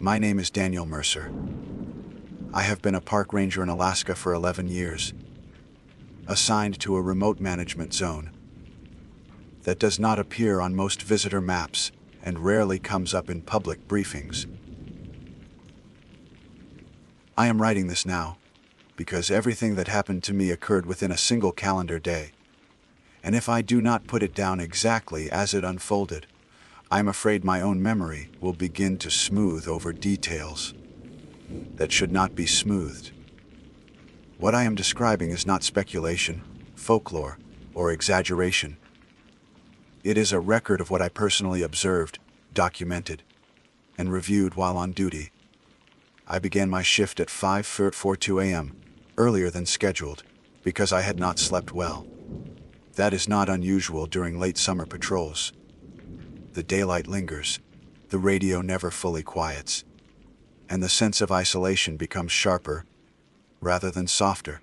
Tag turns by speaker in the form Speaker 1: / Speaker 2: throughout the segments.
Speaker 1: My name is Daniel Mercer. I have been a park ranger in Alaska for 11 years, assigned to a remote management zone that does not appear on most visitor maps and rarely comes up in public briefings. I am writing this now because everything that happened to me occurred within a single calendar day, and if I do not put it down exactly as it unfolded, I'm afraid my own memory will begin to smooth over details that should not be smoothed. What I am describing is not speculation, folklore, or exaggeration. It is a record of what I personally observed, documented, and reviewed while on duty. I began my shift at 5:42 a.m., earlier than scheduled, because I had not slept well. That is not unusual during late summer patrols. The daylight lingers, the radio never fully quiets, and the sense of isolation becomes sharper rather than softer.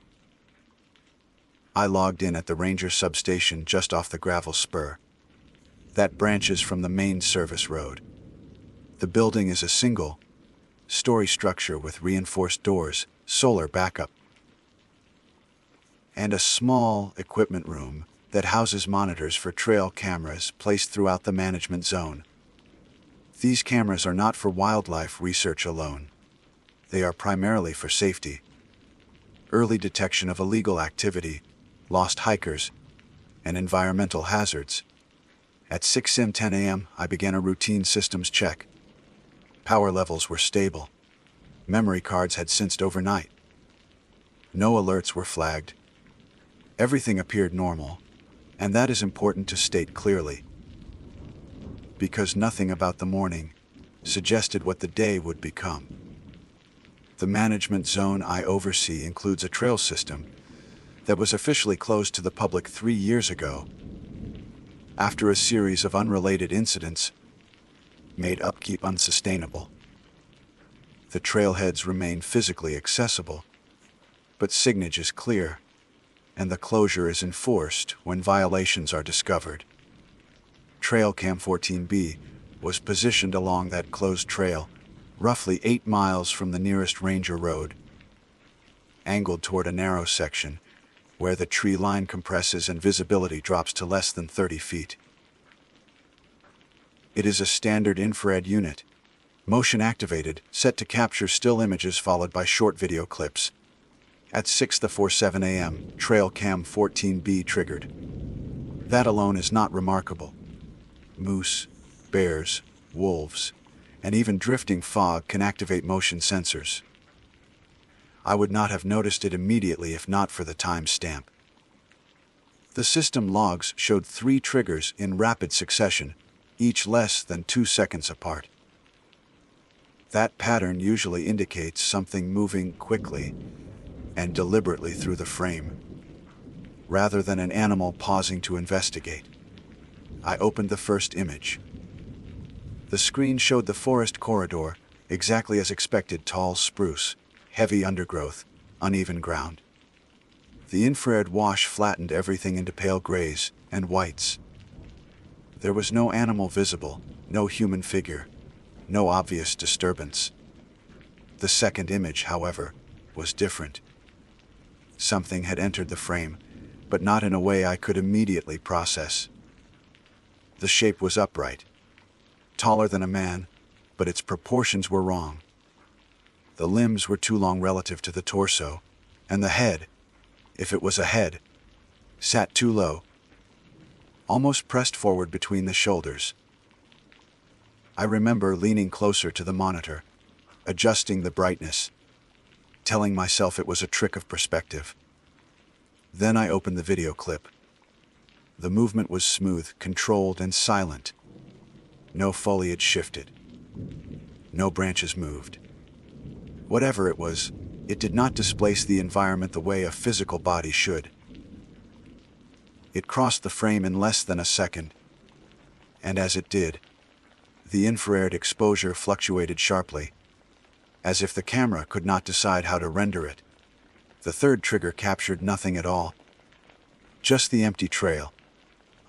Speaker 1: I logged in at the ranger substation just off the gravel spur that branches from the main service road. The building is a single-story structure with reinforced doors, solar backup, and a small equipment room that houses monitors for trail cameras placed throughout the management zone. These cameras are not for wildlife research alone. They are primarily for safety, early detection of illegal activity, lost hikers, and environmental hazards. At 6:10 a.m., I began a routine systems check. Power levels were stable. Memory cards had synced overnight. No alerts were flagged. Everything appeared normal, and that is important to state clearly, because nothing about the morning suggested what the day would become. The management zone I oversee includes a trail system that was officially closed to the public 3 years ago, after a series of unrelated incidents made upkeep unsustainable. The trailheads remain physically accessible, but signage is clear, and the closure is enforced when violations are discovered. Trail Cam 14B was positioned along that closed trail, roughly 8 miles from the nearest ranger road, angled toward a narrow section where the tree line compresses and visibility drops to less than 30 feet. It is a standard infrared unit, motion activated, set to capture still images followed by short video clips. At 6:47 a.m., Trail Cam 14B triggered. That alone is not remarkable. Moose, bears, wolves, and even drifting fog can activate motion sensors. I would not have noticed it immediately if not for the timestamp. The system logs showed 3 triggers in rapid succession, each less than 2 seconds apart. That pattern usually indicates something moving quickly and deliberately through the frame, rather than an animal pausing to investigate. I opened the first image. The screen showed the forest corridor, exactly as expected: tall spruce, heavy undergrowth, uneven ground. The infrared wash flattened everything into pale grays and whites. There was no animal visible, no human figure, no obvious disturbance. The second image, however, was different. Something had entered the frame, but not in a way I could immediately process. The shape was upright, taller than a man, but its proportions were wrong. The limbs were too long relative to the torso, and the head, if it was a head, sat too low, almost pressed forward between the shoulders. I remember leaning closer to the monitor, adjusting the brightness, telling myself it was a trick of perspective. Then I opened the video clip. The movement was smooth, controlled, and silent. No foliage shifted. No branches moved. Whatever it was, it did not displace the environment the way a physical body should. It crossed the frame in less than a second, and as it did, the infrared exposure fluctuated sharply, as if the camera could not decide how to render it. The third trigger captured nothing at all, just the empty trail.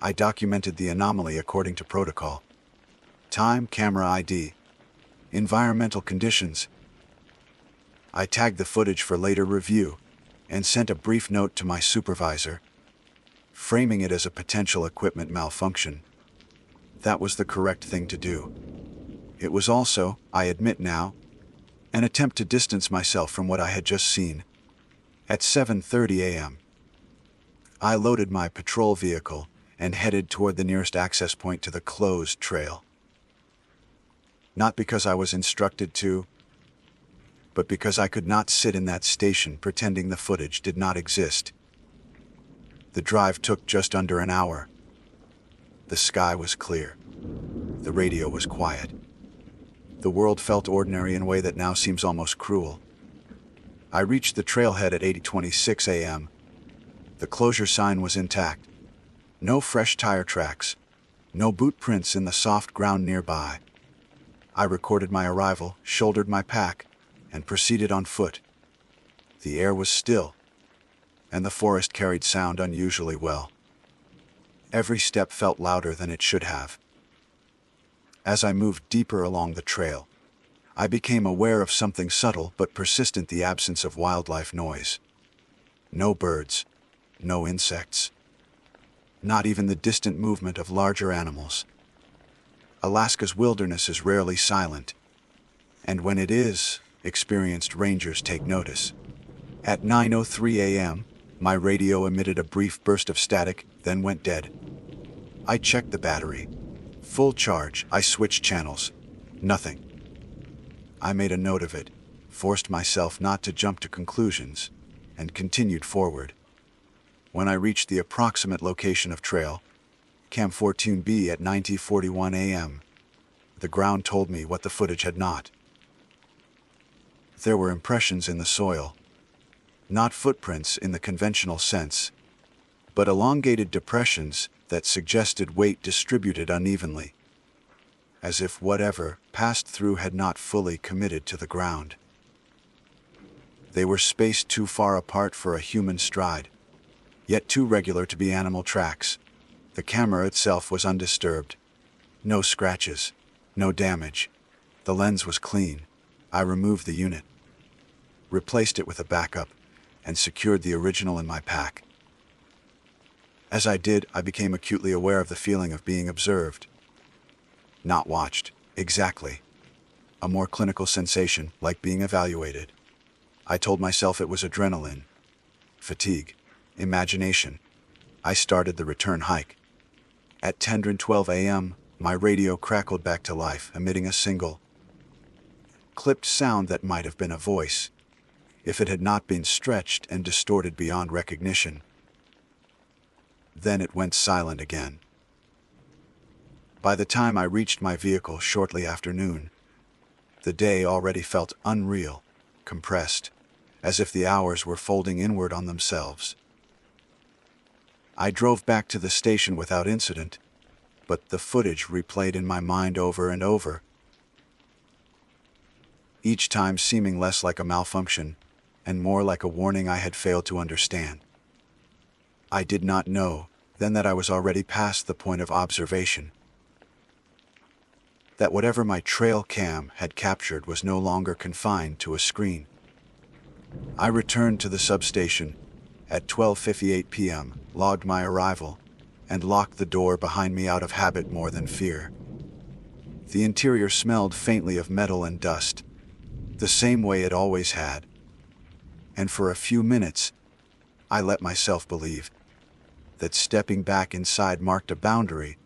Speaker 1: I documented the anomaly according to protocol. Time, camera ID, environmental conditions. I tagged the footage for later review and sent a brief note to my supervisor, framing it as a potential equipment malfunction. That was the correct thing to do. It was also, I admit now, an attempt to distance myself from what I had just seen. At 7:30 a.m., I loaded my patrol vehicle and headed toward the nearest access point to the closed trail. Not because I was instructed to, but because I could not sit in that station pretending the footage did not exist. The drive took just under an hour. The sky was clear. The radio was quiet. The world felt ordinary in a way that now seems almost cruel. I reached the trailhead at 8:26 a.m. The closure sign was intact. No fresh tire tracks. No boot prints in the soft ground nearby. I recorded my arrival, shouldered my pack, and proceeded on foot. The air was still, and the forest carried sound unusually well. Every step felt louder than it should have. As I moved deeper along the trail, I became aware of something subtle but persistent: the absence of wildlife noise. No birds, no insects, not even the distant movement of larger animals. Alaska's wilderness is rarely silent, and when it is, experienced rangers take notice. At 9:03 a.m., my radio emitted a brief burst of static, then went dead. I checked the battery. Full charge. I switched channels. Nothing. I made a note of it, forced myself not to jump to conclusions, and continued forward. When I reached the approximate location of trail, Cam 14B at 9:41 a.m., the ground told me what the footage had not. There were impressions in the soil, not footprints in the conventional sense, but elongated depressions that suggested weight distributed unevenly, as if whatever passed through had not fully committed to the ground. They were spaced too far apart for a human stride, yet too regular to be animal tracks. The camera itself was undisturbed. No scratches, no damage. The lens was clean. I removed the unit, replaced it with a backup, and secured the original in my pack. As I did, I became acutely aware of the feeling of being observed. Not watched, exactly. A more clinical sensation, like being evaluated. I told myself it was adrenaline, fatigue, imagination. I started the return hike. At 10:12 a.m., my radio crackled back to life, emitting a single, clipped sound that might have been a voice, if it had not been stretched and distorted beyond recognition. Then it went silent again. By the time I reached my vehicle shortly after noon, the day already felt unreal, compressed, as if the hours were folding inward on themselves. I drove back to the station without incident, but the footage replayed in my mind over and over, each time seeming less like a malfunction and more like a warning I had failed to understand. I did not know then that I was already past the point of observation, that whatever my trail cam had captured was no longer confined to a screen. I returned to the substation at 12:58 p.m., logged my arrival, and locked the door behind me out of habit more than fear. The interior smelled faintly of metal and dust, the same way it always had, and for a few minutes, I let myself believe that stepping back inside marked a boundary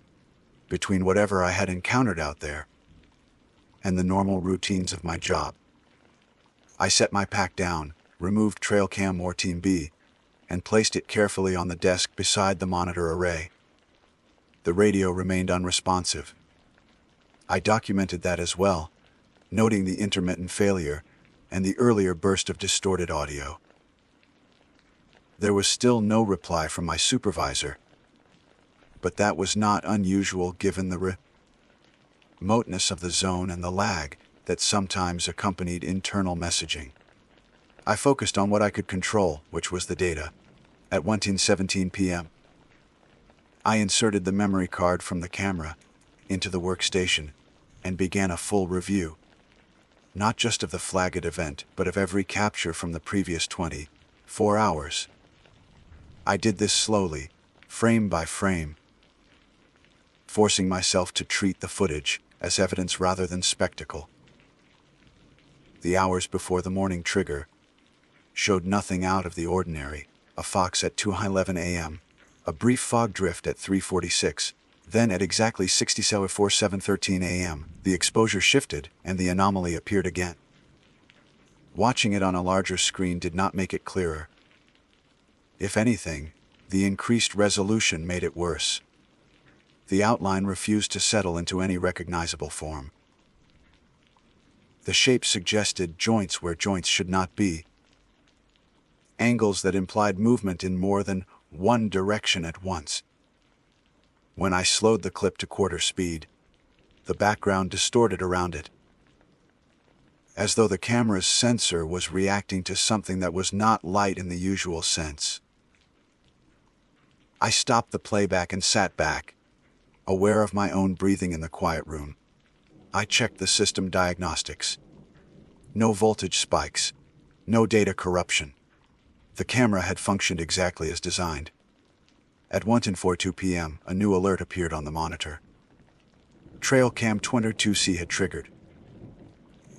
Speaker 1: between whatever I had encountered out there and the normal routines of my job. I set my pack down, removed trail cam 14B, and placed it carefully on the desk beside the monitor array. The radio remained unresponsive. I documented that as well, noting the intermittent failure and the earlier burst of distorted audio. There was still no reply from my supervisor, but that was not unusual given the remoteness of the zone and the lag that sometimes accompanied internal messaging. I focused on what I could control, which was the data. At 1:17 p.m., I inserted the memory card from the camera into the workstation and began a full review. not just of the flagged event, but of every capture from the previous 24 hours. I did this slowly, frame by frame, forcing myself to treat the footage as evidence rather than spectacle. The hours before the morning trigger showed nothing out of the ordinary. A fox at 2:11 a.m., a brief fog drift at 3:46, then at exactly 7:13 a.m., the exposure shifted and the anomaly appeared again. Watching it on a larger screen did not make it clearer. If anything, the increased resolution made it worse. The outline refused to settle into any recognizable form. The shape suggested joints where joints should not be, angles that implied movement in more than one direction at once. When I slowed the clip to quarter speed, the background distorted around it, as though the camera's sensor was reacting to something that was not light in the usual sense. I stopped the playback and sat back, aware of my own breathing in the quiet room. I checked the system diagnostics. No voltage spikes, no data corruption. The camera had functioned exactly as designed. At 1:42 p.m., a new alert appeared on the monitor. Trail Cam 22C had triggered.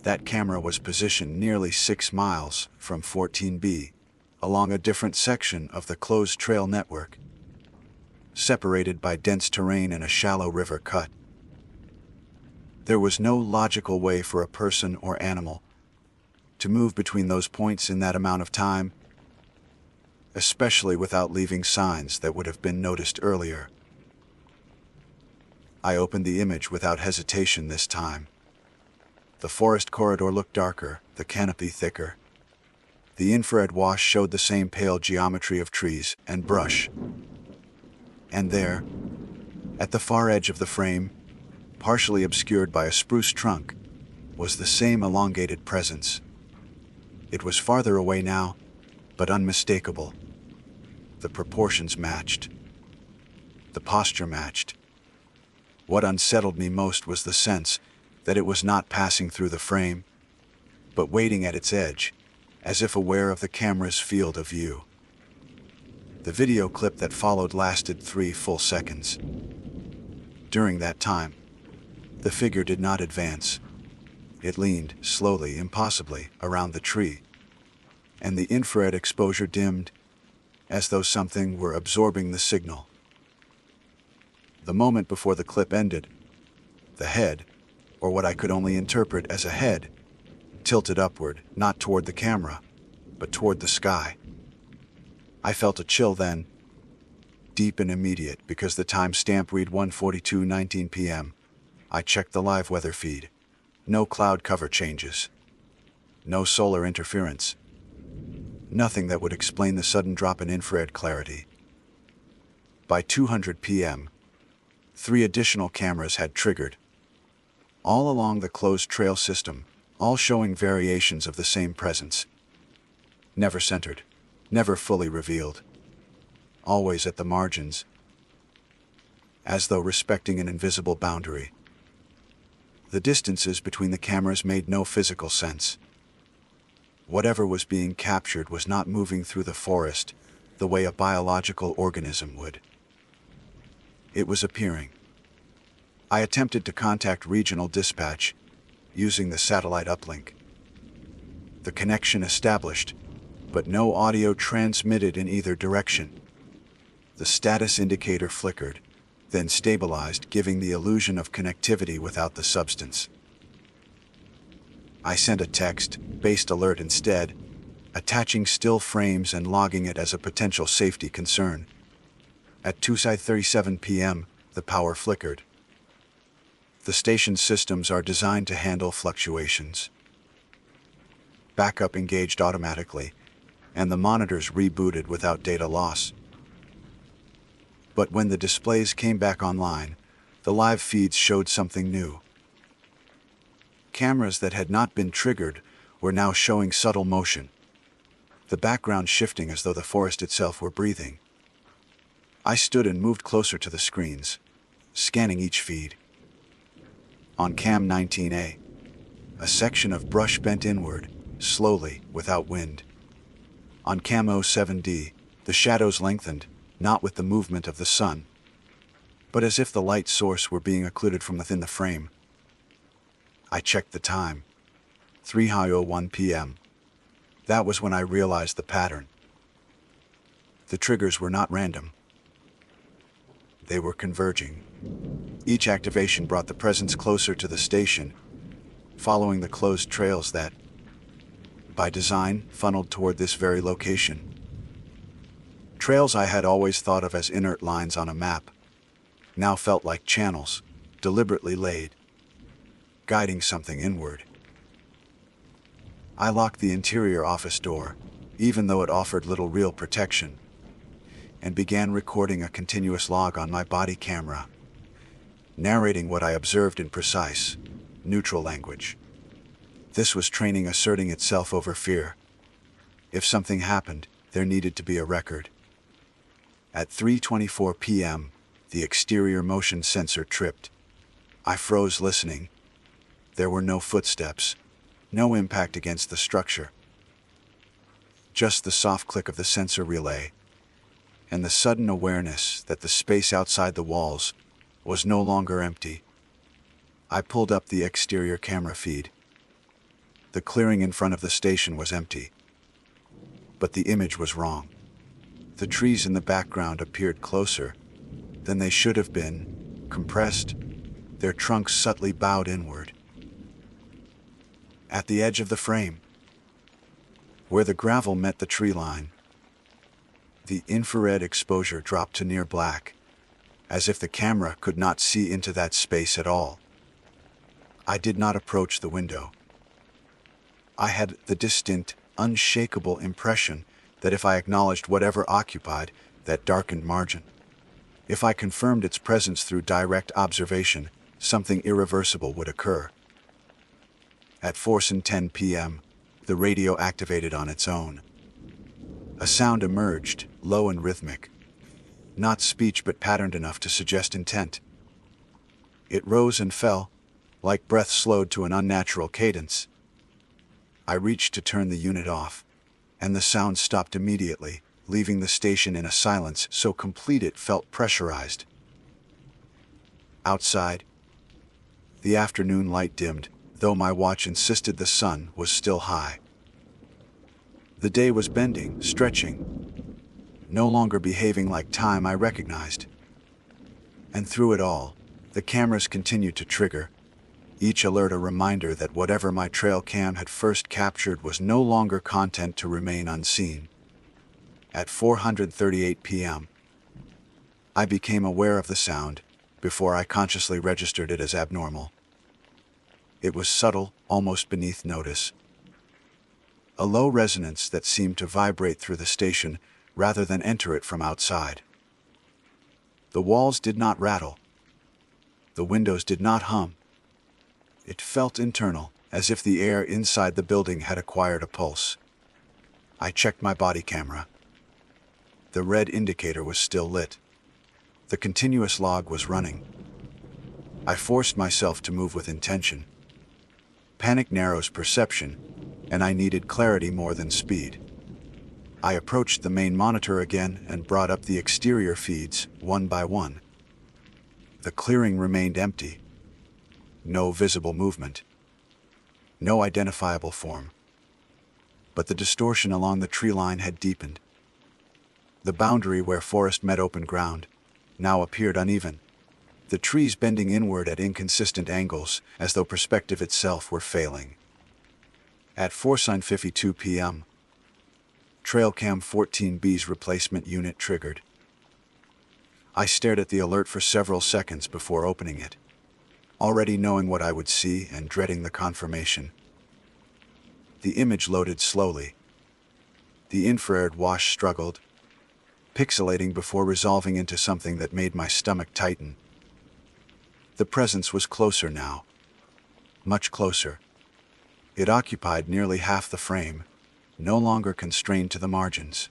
Speaker 1: That camera was positioned nearly 6 miles from 14B, along a different section of the closed trail network, separated by dense terrain and a shallow river cut. There was no logical way for a person or animal to move between those points in that amount of time, especially without leaving signs that would have been noticed earlier. I opened the image without hesitation this time. The forest corridor looked darker, the canopy thicker. The infrared wash showed the same pale geometry of trees and brush. And there, at the far edge of the frame, partially obscured by a spruce trunk, was the same elongated presence. It was farther away now, but unmistakable. The proportions matched. The posture matched. What unsettled me most was the sense that it was not passing through the frame, but waiting at its edge, as if aware of the camera's field of view. The video clip that followed lasted 3 full seconds. During that time, the figure did not advance. It leaned, slowly, impossibly, around the tree, and the infrared exposure dimmed, as though something were absorbing the signal. The moment before the clip ended, the head, or what I could only interpret as a head, tilted upward, not toward the camera, but toward the sky. I felt a chill then, deep and immediate, because the timestamp read 1:42:19 p.m. I checked the live weather feed. No cloud cover changes. No solar interference. Nothing that would explain the sudden drop in infrared clarity. By 2:00 p.m., 3 additional cameras had triggered, all along the closed trail system, all showing variations of the same presence. Never centered, never fully revealed, always at the margins, as though respecting an invisible boundary. The distances between the cameras made no physical sense. Whatever was being captured was not moving through the forest the way a biological organism would. It was appearing. I attempted to contact regional dispatch using the satellite uplink. The connection established, but no audio transmitted in either direction. The status indicator flickered, then stabilized, giving the illusion of connectivity without the substance. I sent a text-based alert instead, attaching still frames and logging it as a potential safety concern. At 2:37 p.m., the power flickered. The station's systems are designed to handle fluctuations. Backup engaged automatically, and the monitors rebooted without data loss. But when the displays came back online, the live feeds showed something new. Cameras that had not been triggered were now showing subtle motion, the background shifting as though the forest itself were breathing. I stood and moved closer to the screens, scanning each feed. On Cam 19A, A section of brush bent inward, slowly, without wind. On Cam 07D, the shadows lengthened, not with the movement of the sun, but as if the light source were being occluded from within the frame. I checked the time. 3:01 p.m. That was when I realized the pattern. The triggers were not random. They were converging. Each activation brought the presence closer to the station, following the closed trails that, by design, funneled toward this very location. Trails I had always thought of as inert lines on a map now felt like channels, deliberately laid, guiding something inward. I locked the interior office door, even though it offered little real protection, and began recording a continuous log on my body camera, narrating what I observed in precise, neutral language. This was training asserting itself over fear. If something happened, there needed to be a record. At 3:24 p.m., the exterior motion sensor tripped. I froze listening. There were no footsteps, no impact against the structure. Just the soft click of the sensor relay, and the sudden awareness that the space outside the walls was no longer empty. I pulled up the exterior camera feed. The clearing in front of the station was empty, but the image was wrong. The trees in the background appeared closer than they should have been, compressed, their trunks subtly bowed inward. At the edge of the frame, where the gravel met the tree line, the infrared exposure dropped to near black, as if the camera could not see into that space at all. I did not approach the window. I had the distinct, unshakable impression that if I acknowledged whatever occupied that darkened margin, if I confirmed its presence through direct observation, something irreversible would occur. At 4:10 p.m., the radio activated on its own. A sound emerged, low and rhythmic. Not speech but patterned enough to suggest intent. It rose and fell, like breath slowed to an unnatural cadence. I reached to turn the unit off, and the sound stopped immediately, leaving the station in a silence so complete it felt pressurized. Outside, the afternoon light dimmed, though my watch insisted the sun was still high. The day was bending, stretching, no longer behaving like time I recognized. And through it all, the cameras continued to trigger, each alert a reminder that whatever my trail cam had first captured was no longer content to remain unseen. At 4:38 p.m., I became aware of the sound before I consciously registered it as abnormal. It was subtle, almost beneath notice. A low resonance that seemed to vibrate through the station rather than enter it from outside. The walls did not rattle. The windows did not hum. It felt internal, as if the air inside the building had acquired a pulse. I checked my body camera. The red indicator was still lit. The continuous log was running. I forced myself to move with intention. Panic narrows perception, and I needed clarity more than speed. I approached the main monitor again and brought up the exterior feeds, one by one. The clearing remained empty. No visible movement. No identifiable form. But the distortion along the tree line had deepened. The boundary where forest met open ground now appeared uneven, the trees bending inward at inconsistent angles as though perspective itself were failing. At 4:52 p.m., Trailcam 14B's replacement unit triggered. I stared at the alert for several seconds before opening it, already knowing what I would see and dreading the confirmation. The image loaded slowly. The infrared wash struggled, pixelating before resolving into something that made my stomach tighten. The presence was closer now. Much closer. It occupied nearly half the frame, no longer constrained to the margins.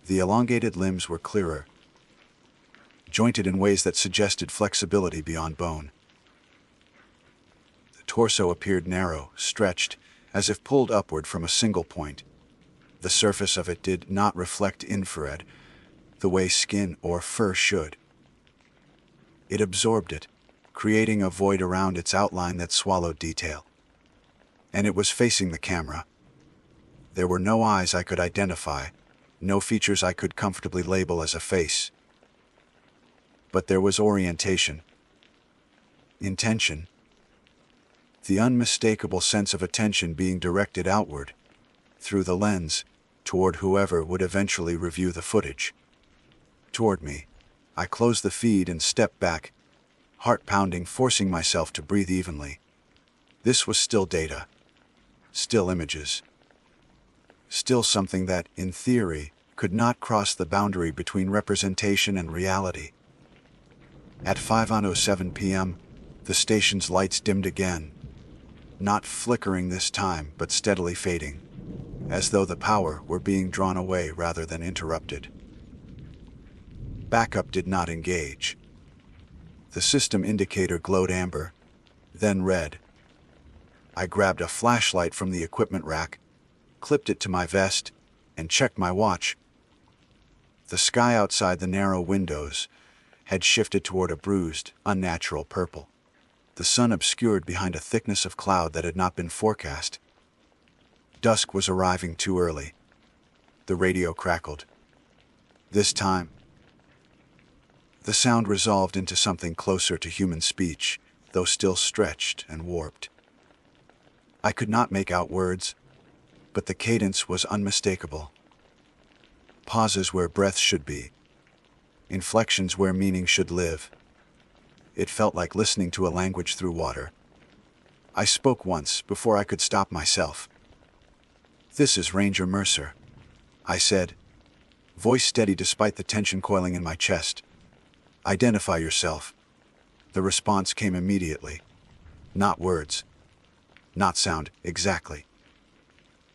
Speaker 1: The elongated limbs were clearer, jointed in ways that suggested flexibility beyond bone. The torso appeared narrow, stretched, as if pulled upward from a single point. The surface of it did not reflect infrared the way skin or fur should. It absorbed it, creating a void around its outline that swallowed detail. And it was facing the camera. There were no eyes I could identify, no features I could comfortably label as a face. But there was orientation, intention, the unmistakable sense of attention being directed outward, through the lens, toward whoever would eventually review the footage. Toward me. I closed the feed and stepped back, heart pounding, forcing myself to breathe evenly. This was still data. Still images. Still something that, in theory, could not cross the boundary between representation and reality. At 5:07 p.m., the station's lights dimmed again. Not flickering this time, but steadily fading, as though the power were being drawn away rather than interrupted. Backup did not engage. The system indicator glowed amber, then red. I grabbed a flashlight from the equipment rack, clipped it to my vest, and checked my watch. The sky outside the narrow windows had shifted toward a bruised, unnatural purple. The sun obscured behind a thickness of cloud that had not been forecast. Dusk was arriving too early. The radio crackled. This time, the sound resolved into something closer to human speech, though still stretched and warped. I could not make out words, but the cadence was unmistakable. Pauses where breath should be, inflections where meaning should live. It felt like listening to a language through water. I spoke once before I could stop myself. "This is Ranger Mercer," I said, voice steady despite the tension coiling in my chest. "Identify yourself." The response came immediately. Not words. Not sound, exactly.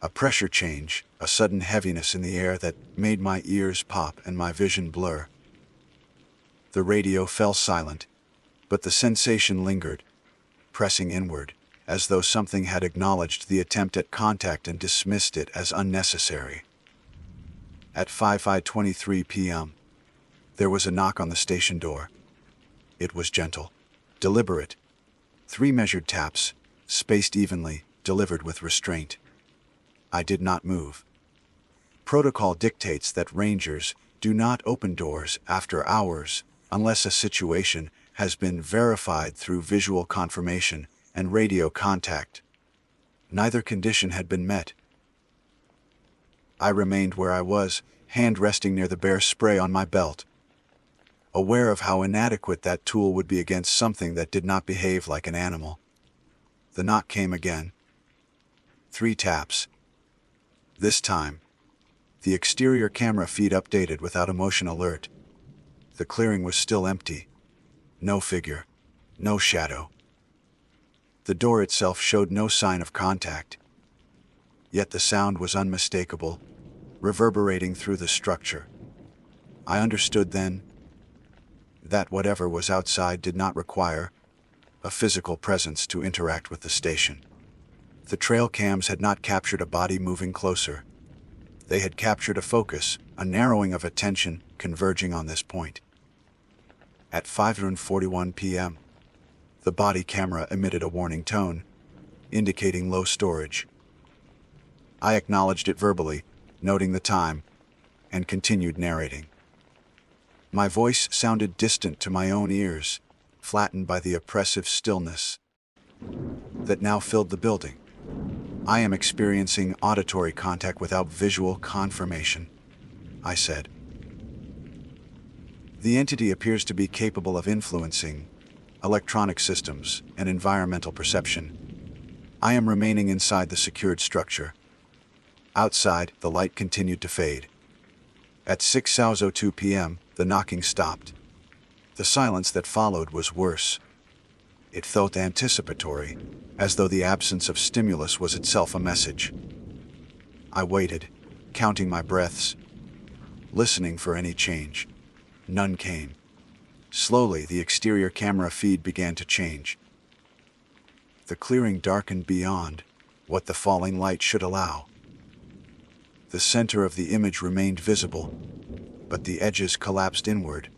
Speaker 1: A pressure change, a sudden heaviness in the air that made my ears pop and my vision blur. The radio fell silent, but the sensation lingered, pressing inward, as though something had acknowledged the attempt at contact and dismissed it as unnecessary. At 5:23 p.m., there was a knock on the station door. It was gentle, deliberate. 3 measured taps, spaced evenly, delivered with restraint. I did not move. Protocol dictates that rangers do not open doors after hours unless a situation has been verified through visual confirmation and radio contact. Neither condition had been met. I remained where I was, hand resting near the bear spray on my belt, aware of how inadequate that tool would be against something that did not behave like an animal. The knock came again. 3 taps. This time, the exterior camera feed updated without a motion alert. The clearing was still empty. No figure. No shadow. The door itself showed no sign of contact. Yet the sound was unmistakable, reverberating through the structure. I understood then that whatever was outside did not require a physical presence to interact with the station. The trail cams had not captured a body moving closer. They had captured a focus, a narrowing of attention converging on this point. At 5:41 p.m., the body camera emitted a warning tone, indicating low storage. I acknowledged it verbally, noting the time, and continued narrating. My voice sounded distant to my own ears, flattened by the oppressive stillness that now filled the building. "I am experiencing auditory contact without visual confirmation," I said. "The entity appears to be capable of influencing electronic systems and environmental perception. I am remaining inside the secured structure." Outside, the light continued to fade. At 6:02 p.m., the knocking stopped. The silence that followed was worse. It felt anticipatory, as though the absence of stimulus was itself a message. I waited, counting my breaths, listening for any change. None came. Slowly, the exterior camera feed began to change. The clearing darkened beyond what the falling light should allow. The center of the image remained visible, but the edges collapsed inward.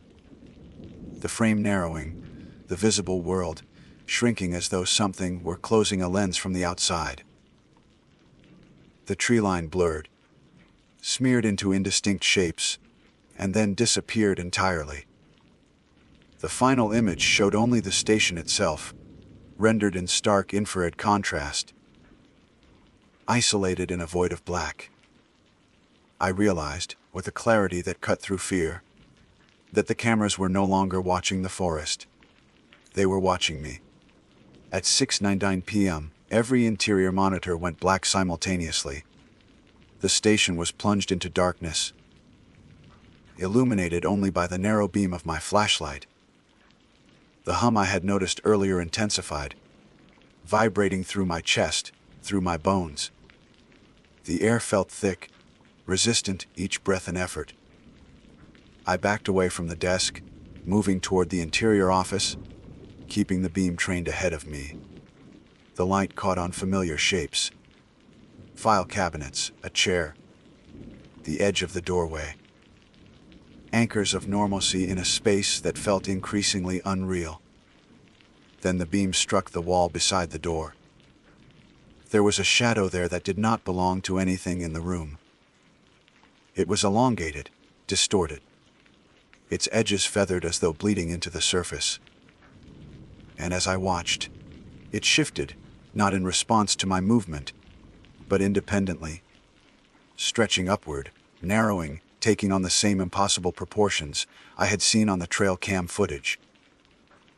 Speaker 1: The frame narrowing, the visible world shrinking as though something were closing a lens from the outside. The tree line blurred, smeared into indistinct shapes, and then disappeared entirely. The final image showed only the station itself, rendered in stark infrared contrast, isolated in a void of black. I realized, with a clarity that cut through fear, that the cameras were no longer watching the forest. They were watching me. At 6:09 p.m., every interior monitor went black simultaneously. The station was plunged into darkness, illuminated only by the narrow beam of my flashlight. The hum I had noticed earlier intensified, vibrating through my chest, through my bones. The air felt thick, resistant, each breath an effort. I backed away from the desk, moving toward the interior office, keeping the beam trained ahead of me. The light caught on familiar shapes. File cabinets, a chair, the edge of the doorway. Anchors of normalcy in a space that felt increasingly unreal. Then the beam struck the wall beside the door. There was a shadow there that did not belong to anything in the room. It was elongated, distorted, its edges feathered as though bleeding into the surface. And as I watched, it shifted, not in response to my movement, but independently, stretching upward, narrowing, taking on the same impossible proportions I had seen on the trail cam footage.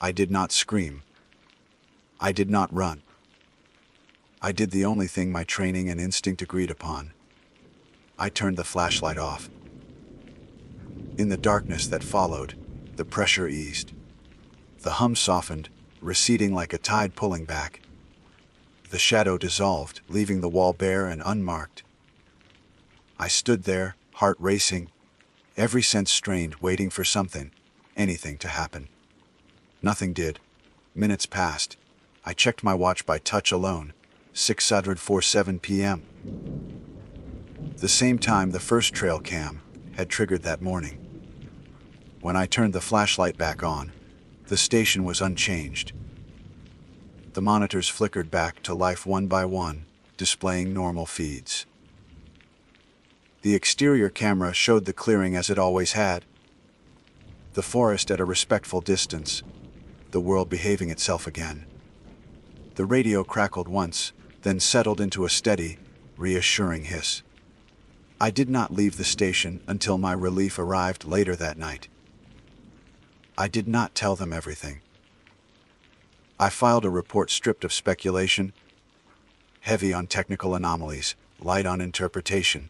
Speaker 1: I did not scream. I did not run. I did the only thing my training and instinct agreed upon. I turned the flashlight off. In the darkness that followed, the pressure eased. The hum softened, receding like a tide pulling back. The shadow dissolved, leaving the wall bare and unmarked. I stood there, heart racing, every sense strained, waiting for something, anything to happen. Nothing did. Minutes passed. I checked my watch by touch alone. 6:47 p.m. The same time the first trail cam had triggered that morning. When I turned the flashlight back on, the station was unchanged. The monitors flickered back to life one by one, displaying normal feeds. The exterior camera showed the clearing as it always had. The forest at a respectful distance, the world behaving itself again. The radio crackled once, then settled into a steady, reassuring hiss. I did not leave the station until my relief arrived later that night. I did not tell them everything. I filed a report stripped of speculation, heavy on technical anomalies, light on interpretation.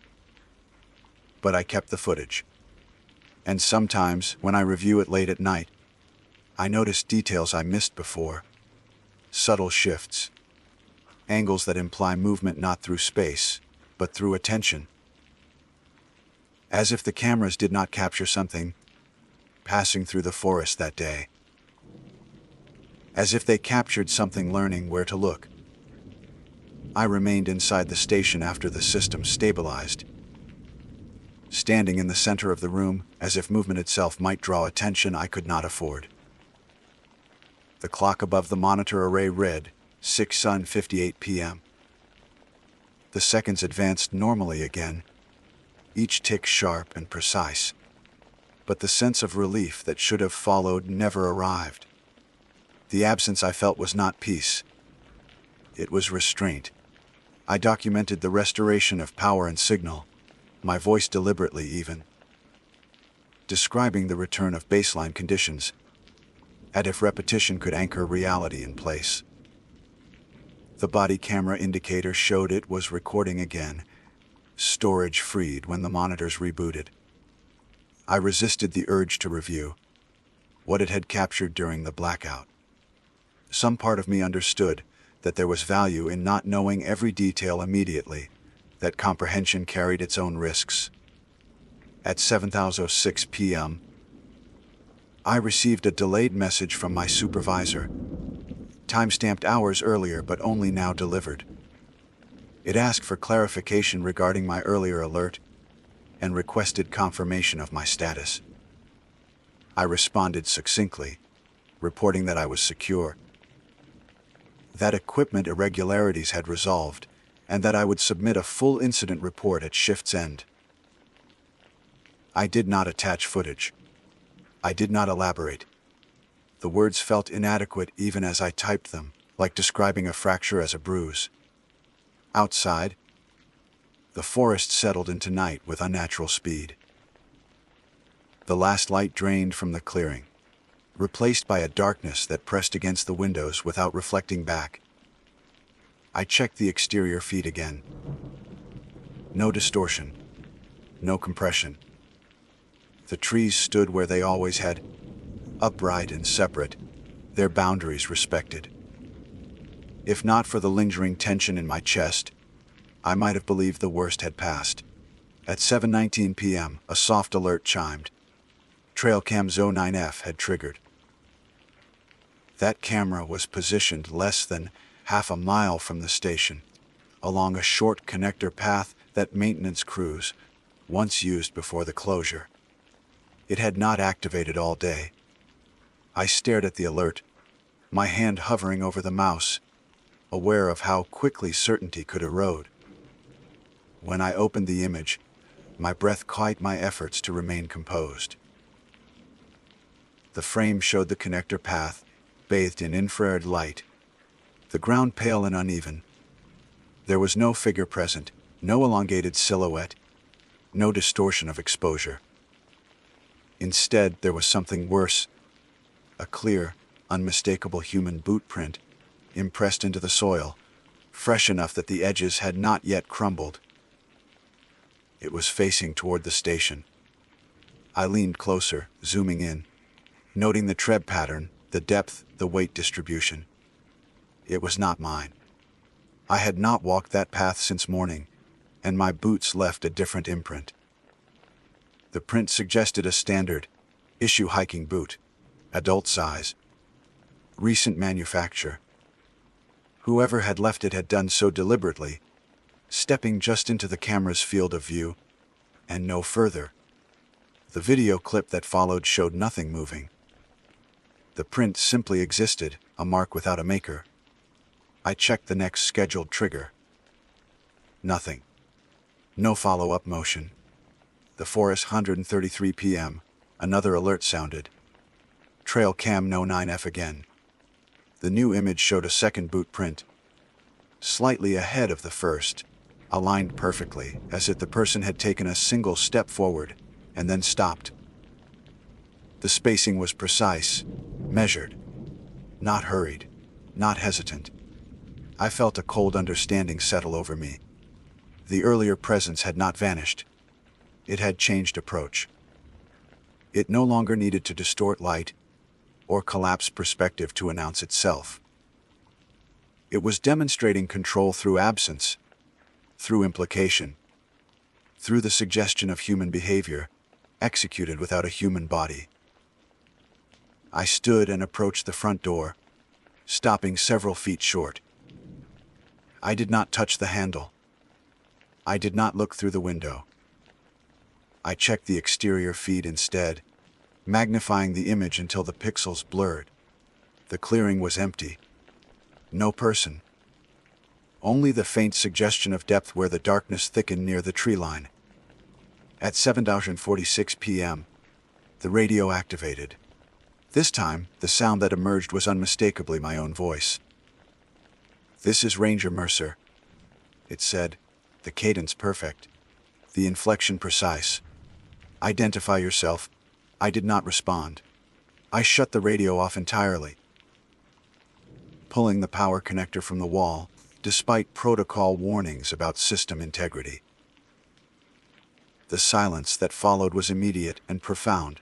Speaker 1: But I kept the footage. And sometimes, when I review it late at night, I notice details I missed before. Subtle shifts. Angles that imply movement not through space, but through attention. As if the cameras did not capture something passing through the forest that day. As if they captured something learning where to look. I remained inside the station after the system stabilized, standing in the center of the room as if movement itself might draw attention I could not afford. The clock above the monitor array read 6:58 p.m. The seconds advanced normally again, each tick sharp and precise. But the sense of relief that should have followed never arrived. The absence I felt was not peace. It was restraint. I documented the restoration of power and signal, my voice deliberately even, describing the return of baseline conditions, as if repetition could anchor reality in place. The body camera indicator showed it was recording again, storage freed when the monitors rebooted. I resisted the urge to review what it had captured during the blackout. Some part of me understood that there was value in not knowing every detail immediately, that comprehension carried its own risks. At 7:06 p.m., I received a delayed message from my supervisor, timestamped hours earlier but only now delivered. It asked for clarification regarding my earlier alert and requested confirmation of my status. I responded succinctly, reporting that I was secure, that equipment irregularities had resolved, and that I would submit a full incident report at shift's end. I did not attach footage. I did not elaborate. The words felt inadequate even as I typed them, like describing a fracture as a bruise. Outside, the forest settled into night with unnatural speed. The last light drained from the clearing, replaced by a darkness that pressed against the windows without reflecting back. I checked the exterior feed again. No distortion, no compression. The trees stood where they always had, upright and separate, their boundaries respected. If not for the lingering tension in my chest, I might have believed the worst had passed. At 7:19 p.m., a soft alert chimed. Trailcam Zo9F had triggered. That camera was positioned less than half a mile from the station, along a short connector path that maintenance crews once used before the closure. It had not activated all day. I stared at the alert, my hand hovering over the mouse, aware of how quickly certainty could erode. When I opened the image, my breath caught my efforts to remain composed. The frame showed the connector path, bathed in infrared light, the ground pale and uneven. There was no figure present, no elongated silhouette, no distortion of exposure. Instead, there was something worse, a clear, unmistakable human boot print, impressed into the soil, fresh enough that the edges had not yet crumbled. It was facing toward the station. I leaned closer, zooming in, noting the tread pattern, the depth, the weight distribution. It was not mine. I had not walked that path since morning, and my boots left a different imprint. The print suggested a standard, issue hiking boot, adult size, recent manufacture. Whoever had left it had done so deliberately, stepping just into the camera's field of view, and no further. The video clip that followed showed nothing moving. The print simply existed, a mark without a maker. I checked the next scheduled trigger. Nothing. No follow-up motion. The forest 133 p.m. Another alert sounded. Trail cam no 9F again. The new image showed a second boot print, slightly ahead of the first, aligned perfectly, as if the person had taken a single step forward and then stopped. The spacing was precise, measured, not hurried, not hesitant. I felt a cold understanding settle over me. The earlier presence had not vanished. It had changed approach. It no longer needed to distort light or collapse perspective to announce itself. It was demonstrating control through absence, through implication, through the suggestion of human behavior, executed without a human body. I stood and approached the front door, stopping several feet short. I did not touch the handle. I did not look through the window. I checked the exterior feed instead, magnifying the image until the pixels blurred. The clearing was empty. No person. Only the faint suggestion of depth where the darkness thickened near the tree line. At 7:46 p.m., the radio activated. This time, the sound that emerged was unmistakably my own voice. "This is Ranger Mercer," it said, the cadence perfect, the inflection precise. "Identify yourself." I did not respond. I shut the radio off entirely, pulling the power connector from the wall, despite protocol warnings about system integrity. The silence that followed was immediate and profound.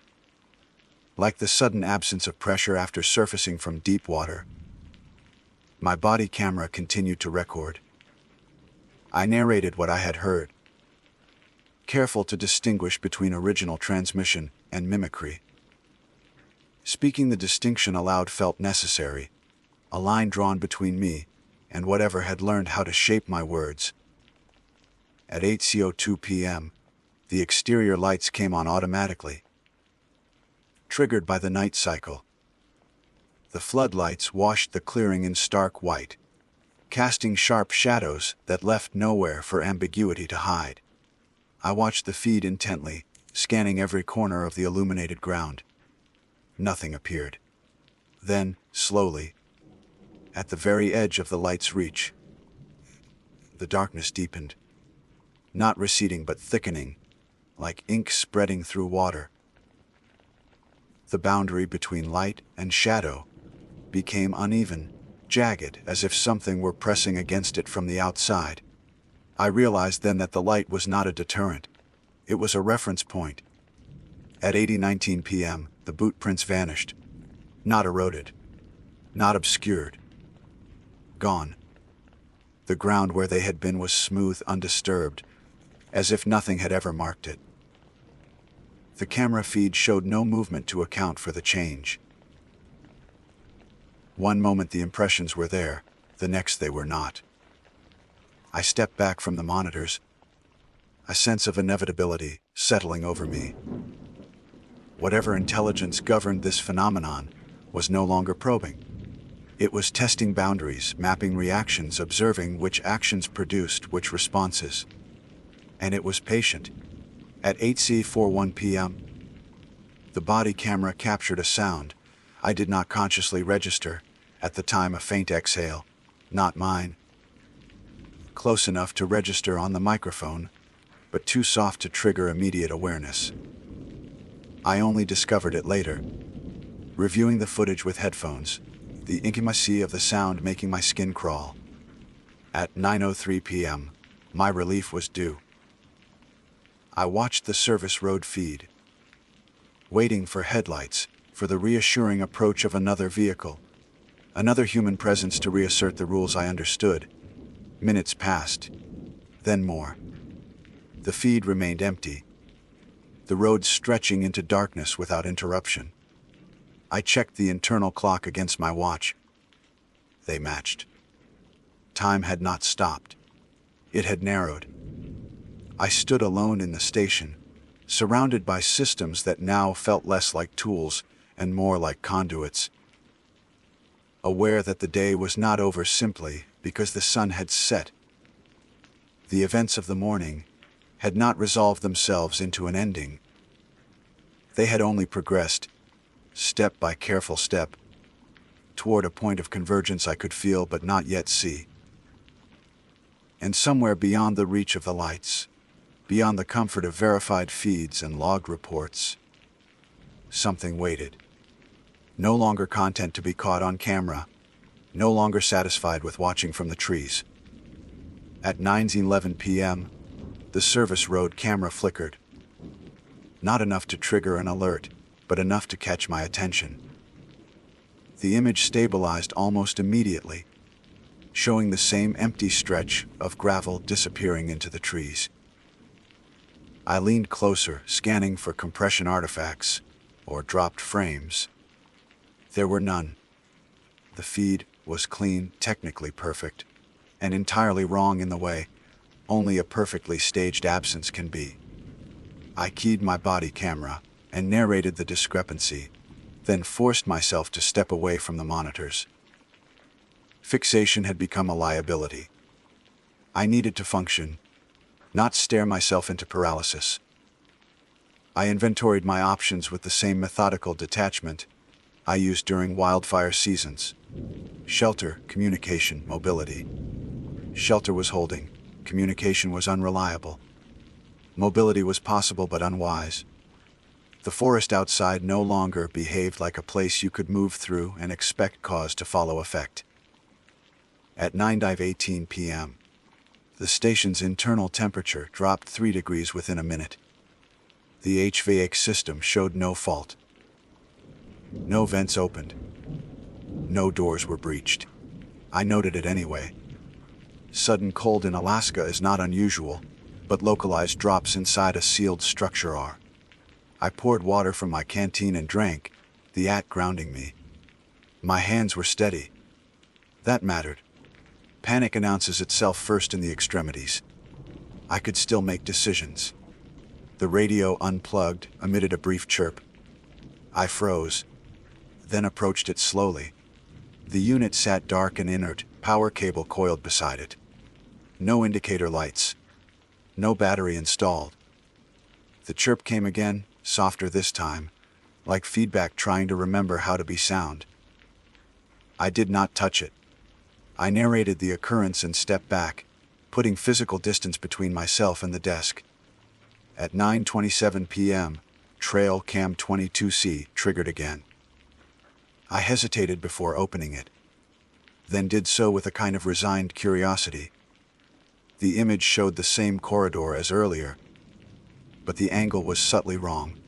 Speaker 1: Like the sudden absence of pressure after surfacing from deep water, my body camera continued to record. I narrated what I had heard, careful to distinguish between original transmission and mimicry. Speaking the distinction aloud felt necessary, a line drawn between me and whatever had learned how to shape my words. At 8:02 p.m., the exterior lights came on automatically, triggered by the night cycle. The floodlights washed the clearing in stark white, casting sharp shadows that left nowhere for ambiguity to hide. I watched the feed intently, scanning every corner of the illuminated ground. Nothing appeared. Then, slowly, at the very edge of the light's reach, the darkness deepened, not receding but thickening, like ink spreading through water. The boundary between light and shadow became uneven, jagged, as if something were pressing against it from the outside. I realized then that the light was not a deterrent. It was a reference point. At 8:19 p.m., the boot prints vanished. Not eroded. Not obscured. Gone. The ground where they had been was smooth, undisturbed, as if nothing had ever marked it. The camera feed showed no movement to account for the change. One moment the impressions were there, the next they were not. I stepped back from the monitors, a sense of inevitability settling over me. Whatever intelligence governed this phenomenon was no longer probing. It was testing boundaries, mapping reactions, observing which actions produced which responses. And it was patient. At 8:41 p.m., the body camera captured a sound I did not consciously register at the time, a faint exhale, not mine. Close enough to register on the microphone, but too soft to trigger immediate awareness. I only discovered it later, reviewing the footage with headphones, the intimacy of the sound making my skin crawl. At 9:03 p.m., my relief was due. I watched the service road feed, waiting for headlights, for the reassuring approach of another vehicle, another human presence to reassert the rules I understood. Minutes passed, then more. The feed remained empty, the road stretching into darkness without interruption. I checked the internal clock against my watch. They matched. Time had not stopped. It had narrowed. I stood alone in the station, surrounded by systems that now felt less like tools and more like conduits. Aware that the day was not over simply because the sun had set. The events of the morning had not resolved themselves into an ending. They had only progressed, step by careful step, toward a point of convergence I could feel but not yet see. And somewhere beyond the reach of the lights, beyond the comfort of verified feeds and logged reports, something waited. No longer content to be caught on camera, no longer satisfied with watching from the trees. At 9:11 p.m., the service road camera flickered. Not enough to trigger an alert, but enough to catch my attention. The image stabilized almost immediately, showing the same empty stretch of gravel disappearing into the trees. I leaned closer, scanning for compression artifacts or dropped frames. There were none. The feed was clean, technically perfect, and entirely wrong in the way only a perfectly staged absence can be. I keyed my body camera and narrated the discrepancy, then forced myself to step away from the monitors. Fixation had become a liability. I needed to function, not stare myself into paralysis. I inventoried my options with the same methodical detachment I used during wildfire seasons. Shelter, communication, mobility. Shelter was holding. Communication was unreliable. Mobility was possible but unwise. The forest outside no longer behaved like a place you could move through and expect cause to follow effect. At 9:18 p.m., the station's internal temperature dropped 3 degrees within a minute. The HVAC system showed no fault. No vents opened. No doors were breached. I noted it anyway. Sudden cold in Alaska is not unusual, but localized drops inside a sealed structure are. I poured water from my canteen and drank, the grounding me. My hands were steady, That mattered. Panic announces itself first in the extremities. I could still make decisions. The radio unplugged, emitted a brief chirp. I froze, then approached it slowly. The unit sat dark and inert, power cable coiled beside it. No indicator lights. No battery installed. The chirp came again, softer this time, like feedback trying to remember how to be sound. I did not touch it. I narrated the occurrence and stepped back, putting physical distance between myself and the desk. At 9:27 p.m., Trail Cam 22C triggered again. I hesitated before opening it, then did so with a kind of resigned curiosity. The image showed the same corridor as earlier, but the angle was subtly wrong.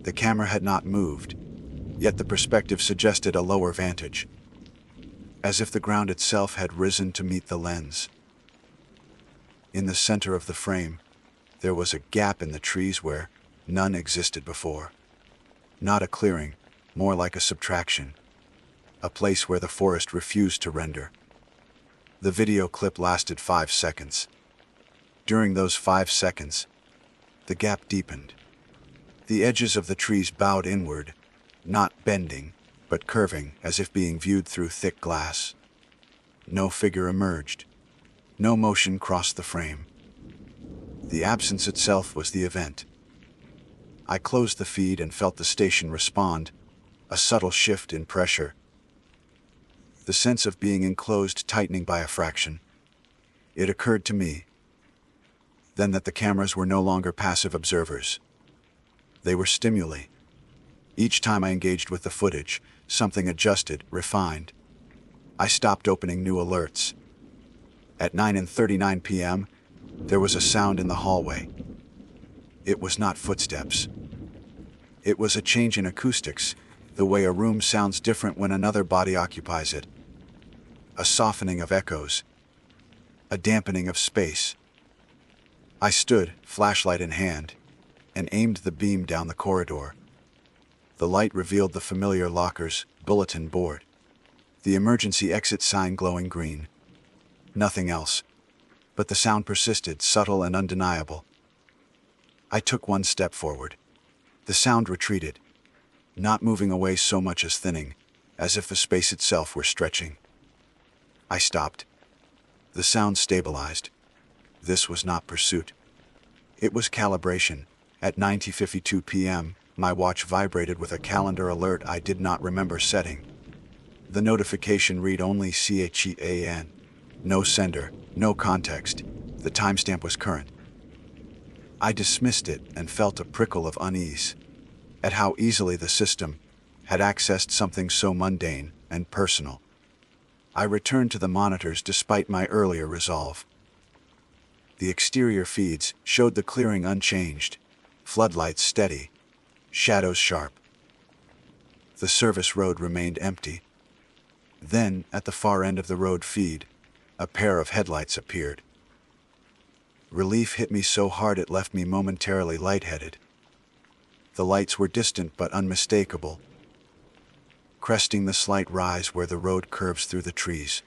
Speaker 1: The camera had not moved, yet the perspective suggested a lower vantage, as if the ground itself had risen to meet the lens. In the center of the frame, there was a gap in the trees where none existed before. Not a clearing, more like a subtraction, a place where the forest refused to render. The video clip lasted 5 seconds. During those 5 seconds, the gap deepened. The edges of the trees bowed inward, not bending, but curving as if being viewed through thick glass. No figure emerged. No motion crossed the frame. The absence itself was the event. I closed the feed and felt the station respond, a subtle shift in pressure. The sense of being enclosed tightening by a fraction. It occurred to me then that the cameras were no longer passive observers. They were stimuli. Each time I engaged with the footage, something adjusted, refined. I stopped opening new alerts. At 9:39 p.m., there was a sound in the hallway. It was not footsteps. It was a change in acoustics, the way a room sounds different when another body occupies it. A softening of echoes. A dampening of space. I stood, flashlight in hand, and aimed the beam down the corridor. The light revealed the familiar locker's bulletin board. The emergency exit sign glowing green. Nothing else. But the sound persisted, subtle and undeniable. I took one step forward. The sound retreated, not moving away so much as thinning, as if the space itself were stretching. I stopped. The sound stabilized. This was not pursuit. It was calibration. At 9:52 p.m., my watch vibrated with a calendar alert I did not remember setting. The notification read only CHEAN. No sender, no context. The timestamp was current. I dismissed it and felt a prickle of unease at how easily the system had accessed something so mundane and personal. I returned to the monitors despite my earlier resolve. The exterior feeds showed the clearing unchanged, floodlights steady, shadows sharp. The service road remained empty. Then, at the far end of the road feed, a pair of headlights appeared. Relief hit me so hard it left me momentarily lightheaded. The lights were distant but unmistakable, cresting the slight rise where the road curves through the trees.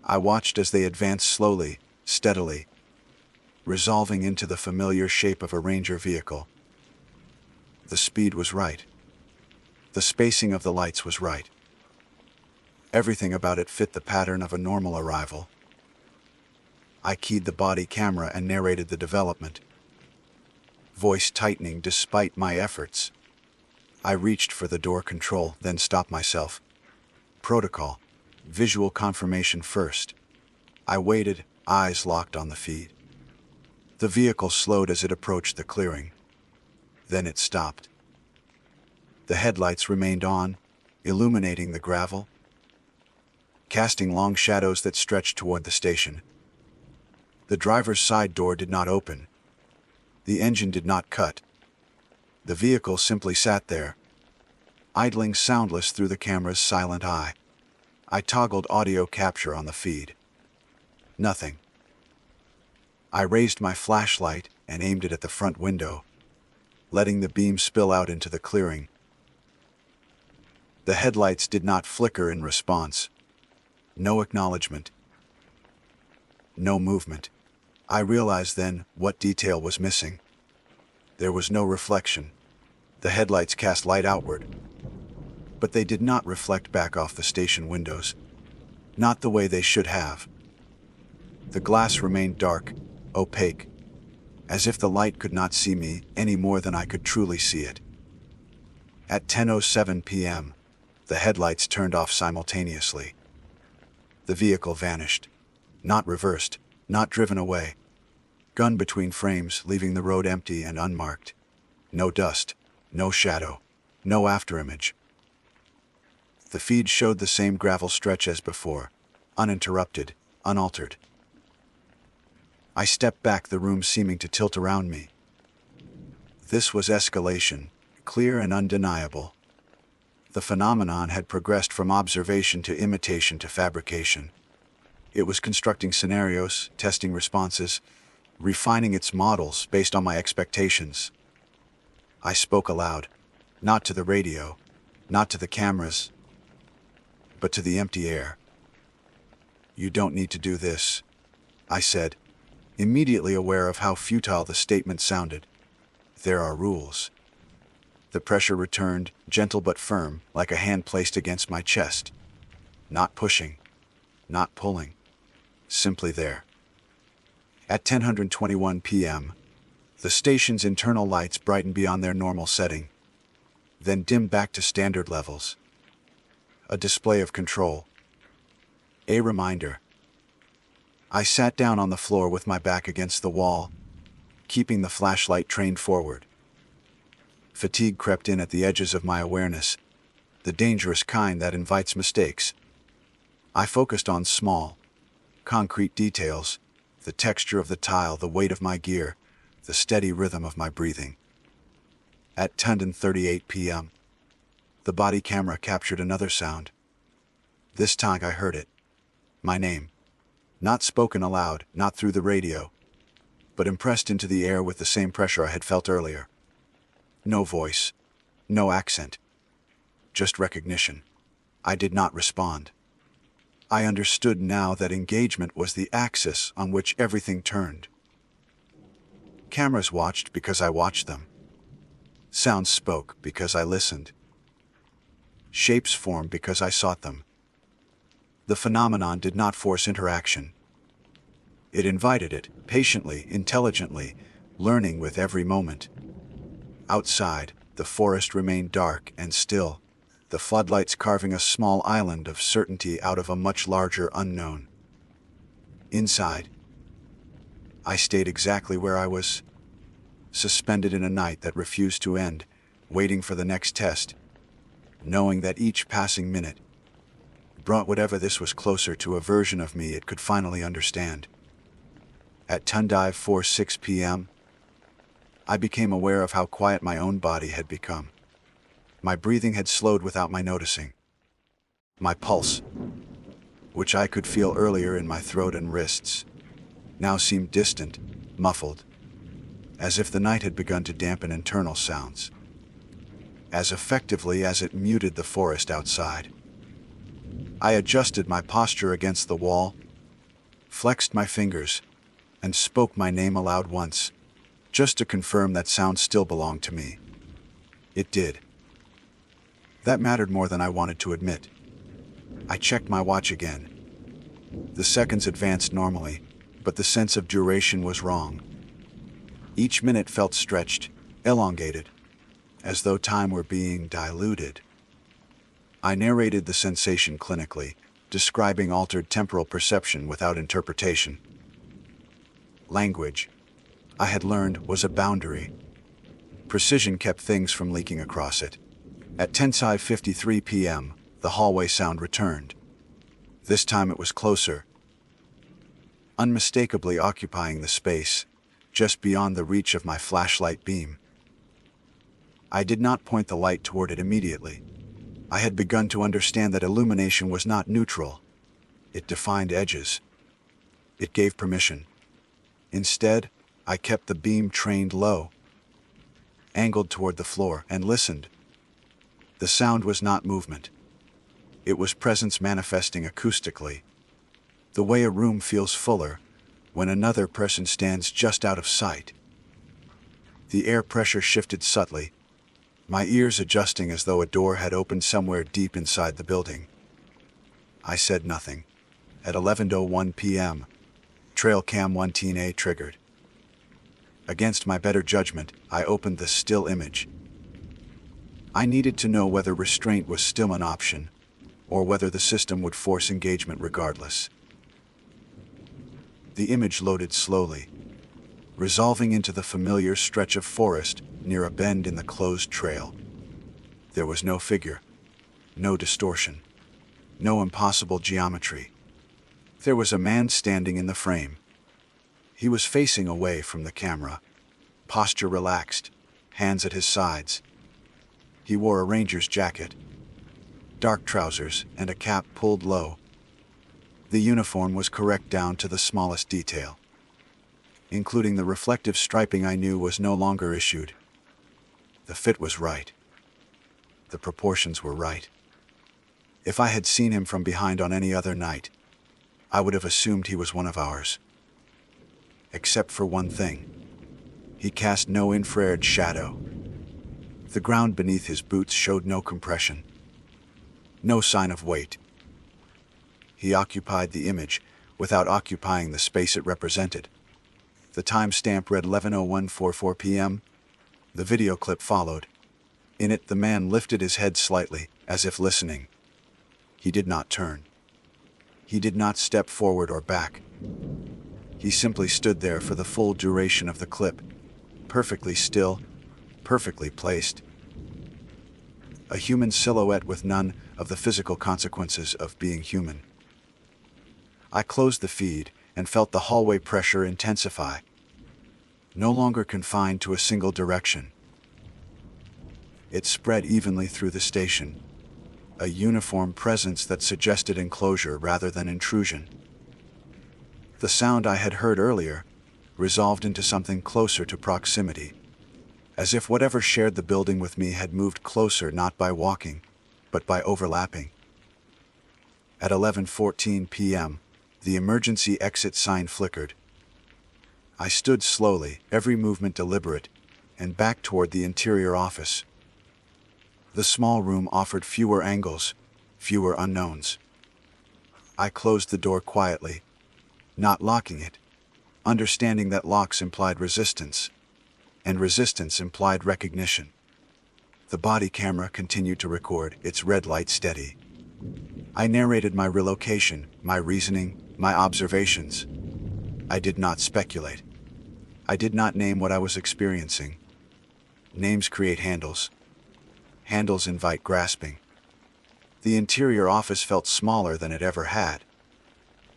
Speaker 1: I watched as they advanced slowly, steadily, resolving into the familiar shape of a Ranger vehicle. The speed was right. The spacing of the lights was right. Everything about it fit the pattern of a normal arrival. I keyed the body camera and narrated the development, voice tightening despite my efforts. I reached for the door control, then stopped myself. Protocol. Visual confirmation first. I waited, eyes locked on the feed. The vehicle slowed as it approached the clearing. Then it stopped. The headlights remained on, illuminating the gravel, casting long shadows that stretched toward the station. The driver's side door did not open. The engine did not cut. The vehicle simply sat there, idling soundless through the camera's silent eye. I toggled audio capture on the feed. Nothing. I raised my flashlight and aimed it at the front window, letting the beam spill out into the clearing. The headlights did not flicker in response. No acknowledgement. No movement. I realized then what detail was missing. There was no reflection. The headlights cast light outward, but they did not reflect back off the station windows. Not the way they should have. The glass remained dark, opaque, as if the light could not see me any more than I could truly see it. At 10:07 p.m., the headlights turned off simultaneously. The vehicle vanished. Not reversed, not driven away. Gun between frames, leaving the road empty and unmarked. No dust, no shadow, no afterimage. The feed showed the same gravel stretch as before, uninterrupted, unaltered. I stepped back, the room seeming to tilt around me. This was escalation, clear and undeniable. The phenomenon had progressed from observation to imitation to fabrication. It was constructing scenarios, testing responses, refining its models based on my expectations. I spoke aloud, not to the radio, not to the cameras, but to the empty air. "You don't need to do this," I said, immediately aware of how futile the statement sounded. "There are rules." The pressure returned, gentle but firm, like a hand placed against my chest. Not pushing, not pulling, simply there. At 10:21 p.m., the station's internal lights brightened beyond their normal setting, then dimmed back to standard levels. A display of control. A reminder. I sat down on the floor with my back against the wall, keeping the flashlight trained forward. Fatigue crept in at the edges of my awareness, the dangerous kind that invites mistakes. I focused on small, concrete details, the texture of the tile, the weight of my gear, the steady rhythm of my breathing. At 10:38 p.m., the body camera captured another sound. This time I heard it. My name. Not spoken aloud, not through the radio, but impressed into the air with the same pressure I had felt earlier. No voice, no accent, just recognition. I did not respond. I understood now that engagement was the axis on which everything turned. Cameras watched because I watched them. Sounds spoke because I listened. Shapes formed because I sought them. The phenomenon did not force interaction. It invited it, patiently, intelligently, learning with every moment. Outside, the forest remained dark and still, the floodlights carving a small island of certainty out of a much larger unknown. Inside, I stayed exactly where I was, suspended in a night that refused to end, waiting for the next test, knowing that each passing minute brought whatever this was closer to a version of me it could finally understand. At 10:46 p.m., I became aware of how quiet my own body had become. My breathing had slowed without my noticing. My pulse, which I could feel earlier in my throat and wrists, now seemed distant, muffled, as if the night had begun to dampen internal sounds, as effectively as it muted the forest outside. I adjusted my posture against the wall, flexed my fingers, and spoke my name aloud once, just to confirm that sound still belonged to me. It did. That mattered more than I wanted to admit. I checked my watch again. The seconds advanced normally, but the sense of duration was wrong. Each minute felt stretched, elongated, as though time were being diluted. I narrated the sensation clinically, describing altered temporal perception without interpretation. Language, I had learned, was a boundary. Precision kept things from leaking across it. At 10:53 p.m., the hallway sound returned. This time it was closer, unmistakably occupying the space, just beyond the reach of my flashlight beam. I did not point the light toward it immediately. I had begun to understand that illumination was not neutral. It defined edges. It gave permission. Instead, I kept the beam trained low, angled toward the floor, and listened. The sound was not movement. It was presence manifesting acoustically, the way a room feels fuller when another person stands just out of sight. The air pressure shifted subtly, my ears adjusting as though a door had opened somewhere deep inside the building. I said nothing. At 11:01 p.m., Trail Cam 110A triggered. Against my better judgment, I opened the still image. I needed to know whether restraint was still an option, or whether the system would force engagement regardless. The image loaded slowly, resolving into the familiar stretch of forest near a bend in the closed trail. There was no figure, no distortion, no impossible geometry. There was a man standing in the frame. He was facing away from the camera, posture relaxed, hands at his sides. He wore a ranger's jacket, dark trousers, and a cap pulled low. The uniform was correct down to the smallest detail, including the reflective striping I knew was no longer issued. The fit was right. The proportions were right. If I had seen him from behind on any other night, I would have assumed he was one of ours. Except for one thing. He cast no infrared shadow. The ground beneath his boots showed no compression, no sign of weight. He occupied the image without occupying the space it represented. The timestamp read 11:01:44 p.m. The video clip followed. In it, the man lifted his head slightly, as if listening. He did not turn. He did not step forward or back. He simply stood there for the full duration of the clip, perfectly still, perfectly placed. A human silhouette with none of the physical consequences of being human. I closed the feed and felt the hallway pressure intensify, no longer confined to a single direction. It spread evenly through the station, a uniform presence that suggested enclosure rather than intrusion. The sound I had heard earlier resolved into something closer to proximity, as if whatever shared the building with me had moved closer not by walking, but by overlapping. At 11:14 p.m., the emergency exit sign flickered. I stood slowly, every movement deliberate, and backed toward the interior office. The small room offered fewer angles, fewer unknowns. I closed the door quietly, not locking it, understanding that locks implied resistance, and resistance implied recognition. The body camera continued to record, its red light steady. I narrated my relocation, my reasoning, my observations. I did not speculate. I did not name what I was experiencing. Names create handles. Handles invite grasping. The interior office felt smaller than it ever had.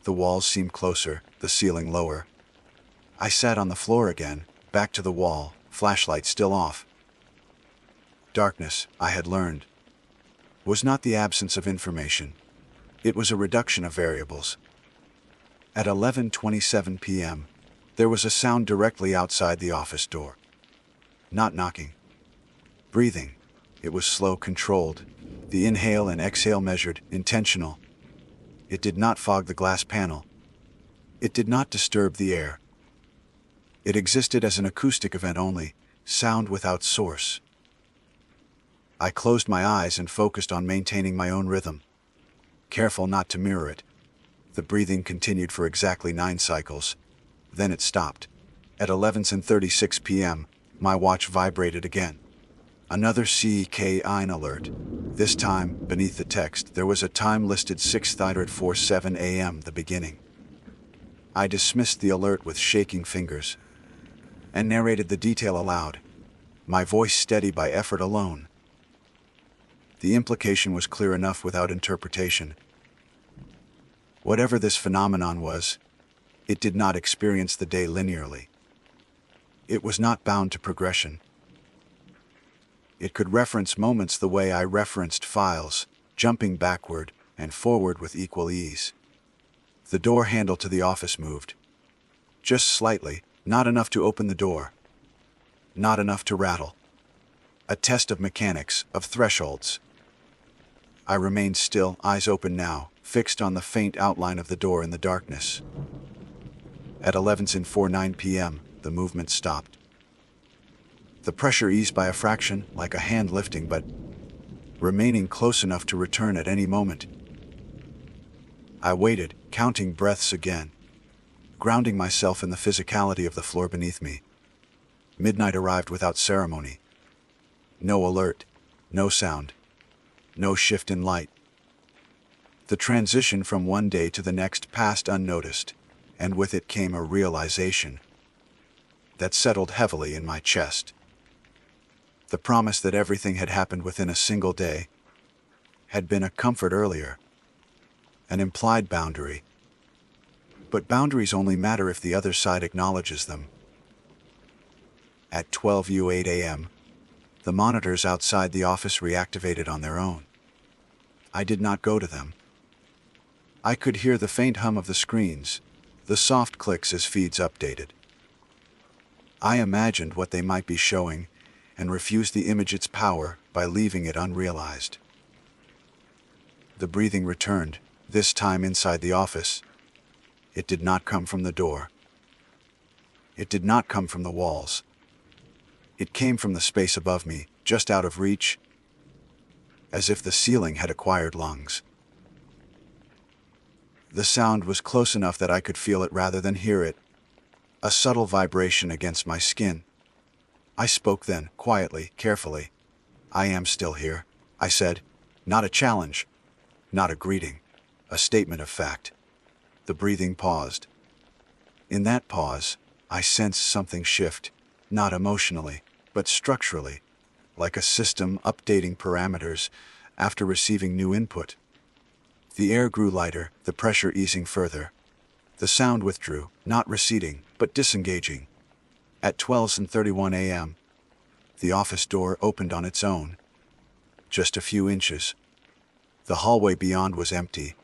Speaker 1: The walls seemed closer, the ceiling lower. I sat on the floor again, back to the wall, flashlight still off. Darkness, I had learned, was not the absence of information. It was a reduction of variables. At 11:27 p.m., there was a sound directly outside the office door. Not knocking. Breathing. It was slow, controlled. The inhale and exhale measured, intentional. It did not fog the glass panel. It did not disturb the air. It existed as an acoustic event only, sound without source. I closed my eyes and focused on maintaining my own rhythm, careful not to mirror it. The breathing continued for exactly 9 cycles. Then it stopped. At 11:36 p.m., my watch vibrated again. Another CK9 alert. This time, beneath the text, there was a time listed 6:47 a.m., the beginning. I dismissed the alert with shaking fingers and narrated the detail aloud, my voice steady by effort alone. The implication was clear enough without interpretation. Whatever this phenomenon was, it did not experience the day linearly. It was not bound to progression. It could reference moments the way I referenced files, jumping backward and forward with equal ease. The door handle to the office moved. Just slightly, not enough to open the door. Not enough to rattle. A test of mechanics, of thresholds. I remained still, eyes open now, fixed on the faint outline of the door in the darkness. At 11:49 p.m., the movement stopped. The pressure eased by a fraction, like a hand lifting, but remaining close enough to return at any moment. I waited, counting breaths again, grounding myself in the physicality of the floor beneath me. Midnight arrived without ceremony. No alert, no sound, no shift in light. The transition from one day to the next passed unnoticed, and with it came a realization that settled heavily in my chest. The promise that everything had happened within a single day had been a comfort earlier, an implied boundary. But boundaries only matter if the other side acknowledges them. At 12:08 a.m., the monitors outside the office reactivated on their own. I did not go to them. I could hear the faint hum of the screens, the soft clicks as feeds updated. I imagined what they might be showing and refused the image its power by leaving it unrealized. The breathing returned, this time inside the office. It did not come from the door. It did not come from the walls. It came from the space above me, just out of reach, as if the ceiling had acquired lungs. The sound was close enough that I could feel it rather than hear it, a subtle vibration against my skin. I spoke then, quietly, carefully. "I am still here," I said, not a challenge, not a greeting, a statement of fact. The breathing paused. In that pause, I sensed something shift, not emotionally, but structurally, like a system updating parameters after receiving new input. The air grew lighter, the pressure easing further. The sound withdrew, not receding, but disengaging. At 12:31 a.m., the office door opened on its own. Just a few inches. The hallway beyond was empty,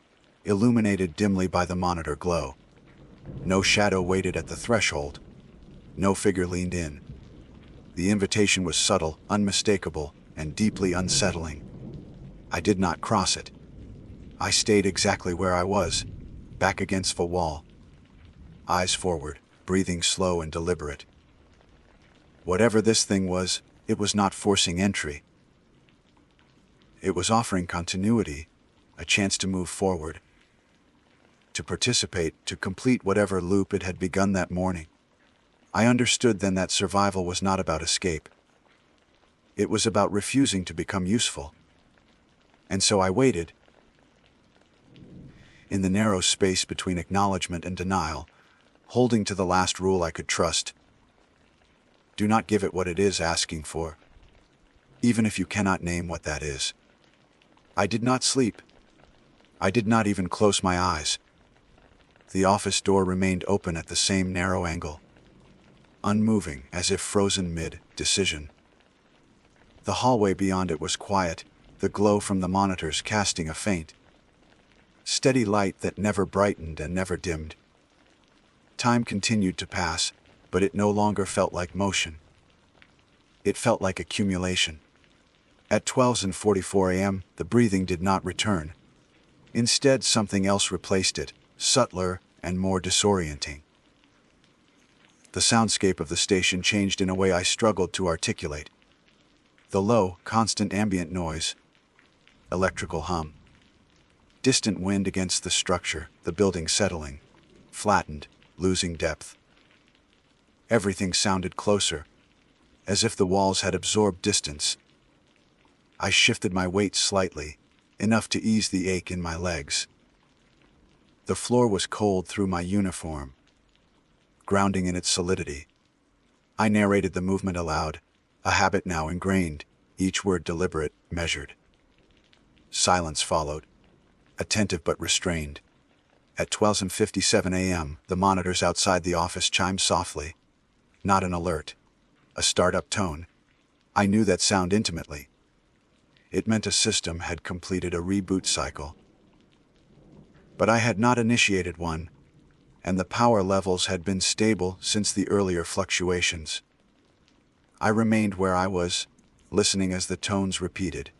Speaker 1: illuminated dimly by the monitor glow. No shadow waited at the threshold. No figure leaned in. The invitation was subtle, unmistakable, and deeply unsettling. I did not cross it. I stayed exactly where I was, back against the wall. Eyes forward, breathing slow and deliberate. Whatever this thing was, it was not forcing entry. It was offering continuity, a chance to move forward, to participate, to complete whatever loop it had begun that morning. I understood then that survival was not about escape. It was about refusing to become useful. And so I waited. In the narrow space between acknowledgement and denial, holding to the last rule I could trust. Do not give it what it is asking for, even if you cannot name what that is. I did not sleep. I did not even close my eyes. The office door remained open at the same narrow angle, unmoving as if frozen mid-decision. The hallway beyond it was quiet, the glow from the monitors casting a faint, steady light that never brightened and never dimmed. Time continued to pass, but it no longer felt like motion. It felt like accumulation. At 12:44 a.m., the breathing did not return. Instead, something else replaced it, subtler and more disorienting. The soundscape of the station changed in a way I struggled to articulate. The low, constant ambient noise, electrical hum, distant wind against the structure, the building settling, flattened, losing depth. Everything sounded closer, as if the walls had absorbed distance. I shifted my weight slightly, enough to ease the ache in my legs. The floor was cold through my uniform, grounding in its solidity. I narrated the movement aloud, a habit now ingrained, each word deliberate, measured. Silence followed, attentive but restrained. At 12:57 a.m., the monitors outside the office chimed softly. Not an alert, a startup tone. I knew that sound intimately. It meant a system had completed a reboot cycle. But I had not initiated one, and the power levels had been stable since the earlier fluctuations. I remained where I was, listening as the tones repeated.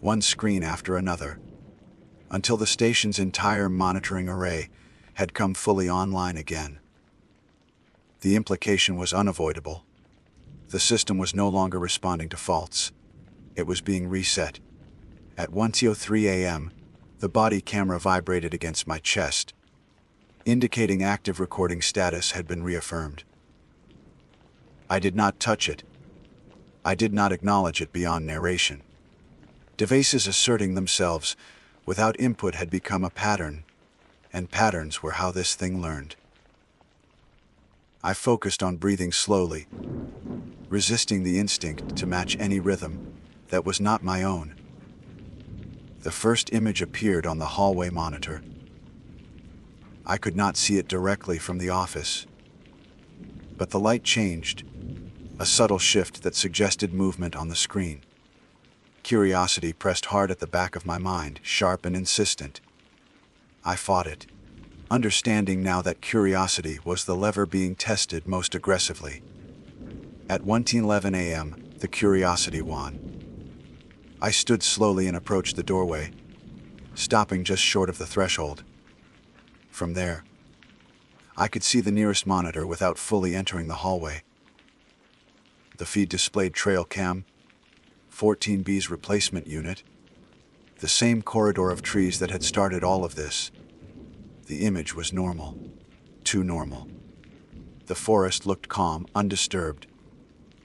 Speaker 1: one screen after another, until the station's entire monitoring array had come fully online again. The implication was unavoidable. The system was no longer responding to faults. It was being reset. At 1:03 a.m., the body camera vibrated against my chest, indicating active recording status had been reaffirmed. I did not touch it. I did not acknowledge it beyond narration. Devices asserting themselves without input had become a pattern, and patterns were how this thing learned. I focused on breathing slowly, resisting the instinct to match any rhythm that was not my own. The first image appeared on the hallway monitor. I could not see it directly from the office, but the light changed, a subtle shift that suggested movement on the screen. Curiosity pressed hard at the back of my mind, sharp and insistent. I fought it, understanding now that curiosity was the lever being tested most aggressively. At 1:11 a.m., the curiosity won. I stood slowly and approached the doorway, stopping just short of the threshold. From there, I could see the nearest monitor without fully entering the hallway. The feed displayed trail cam, 14B's replacement unit, the same corridor of trees that had started all of this. The image was normal, too normal. The forest looked calm, undisturbed,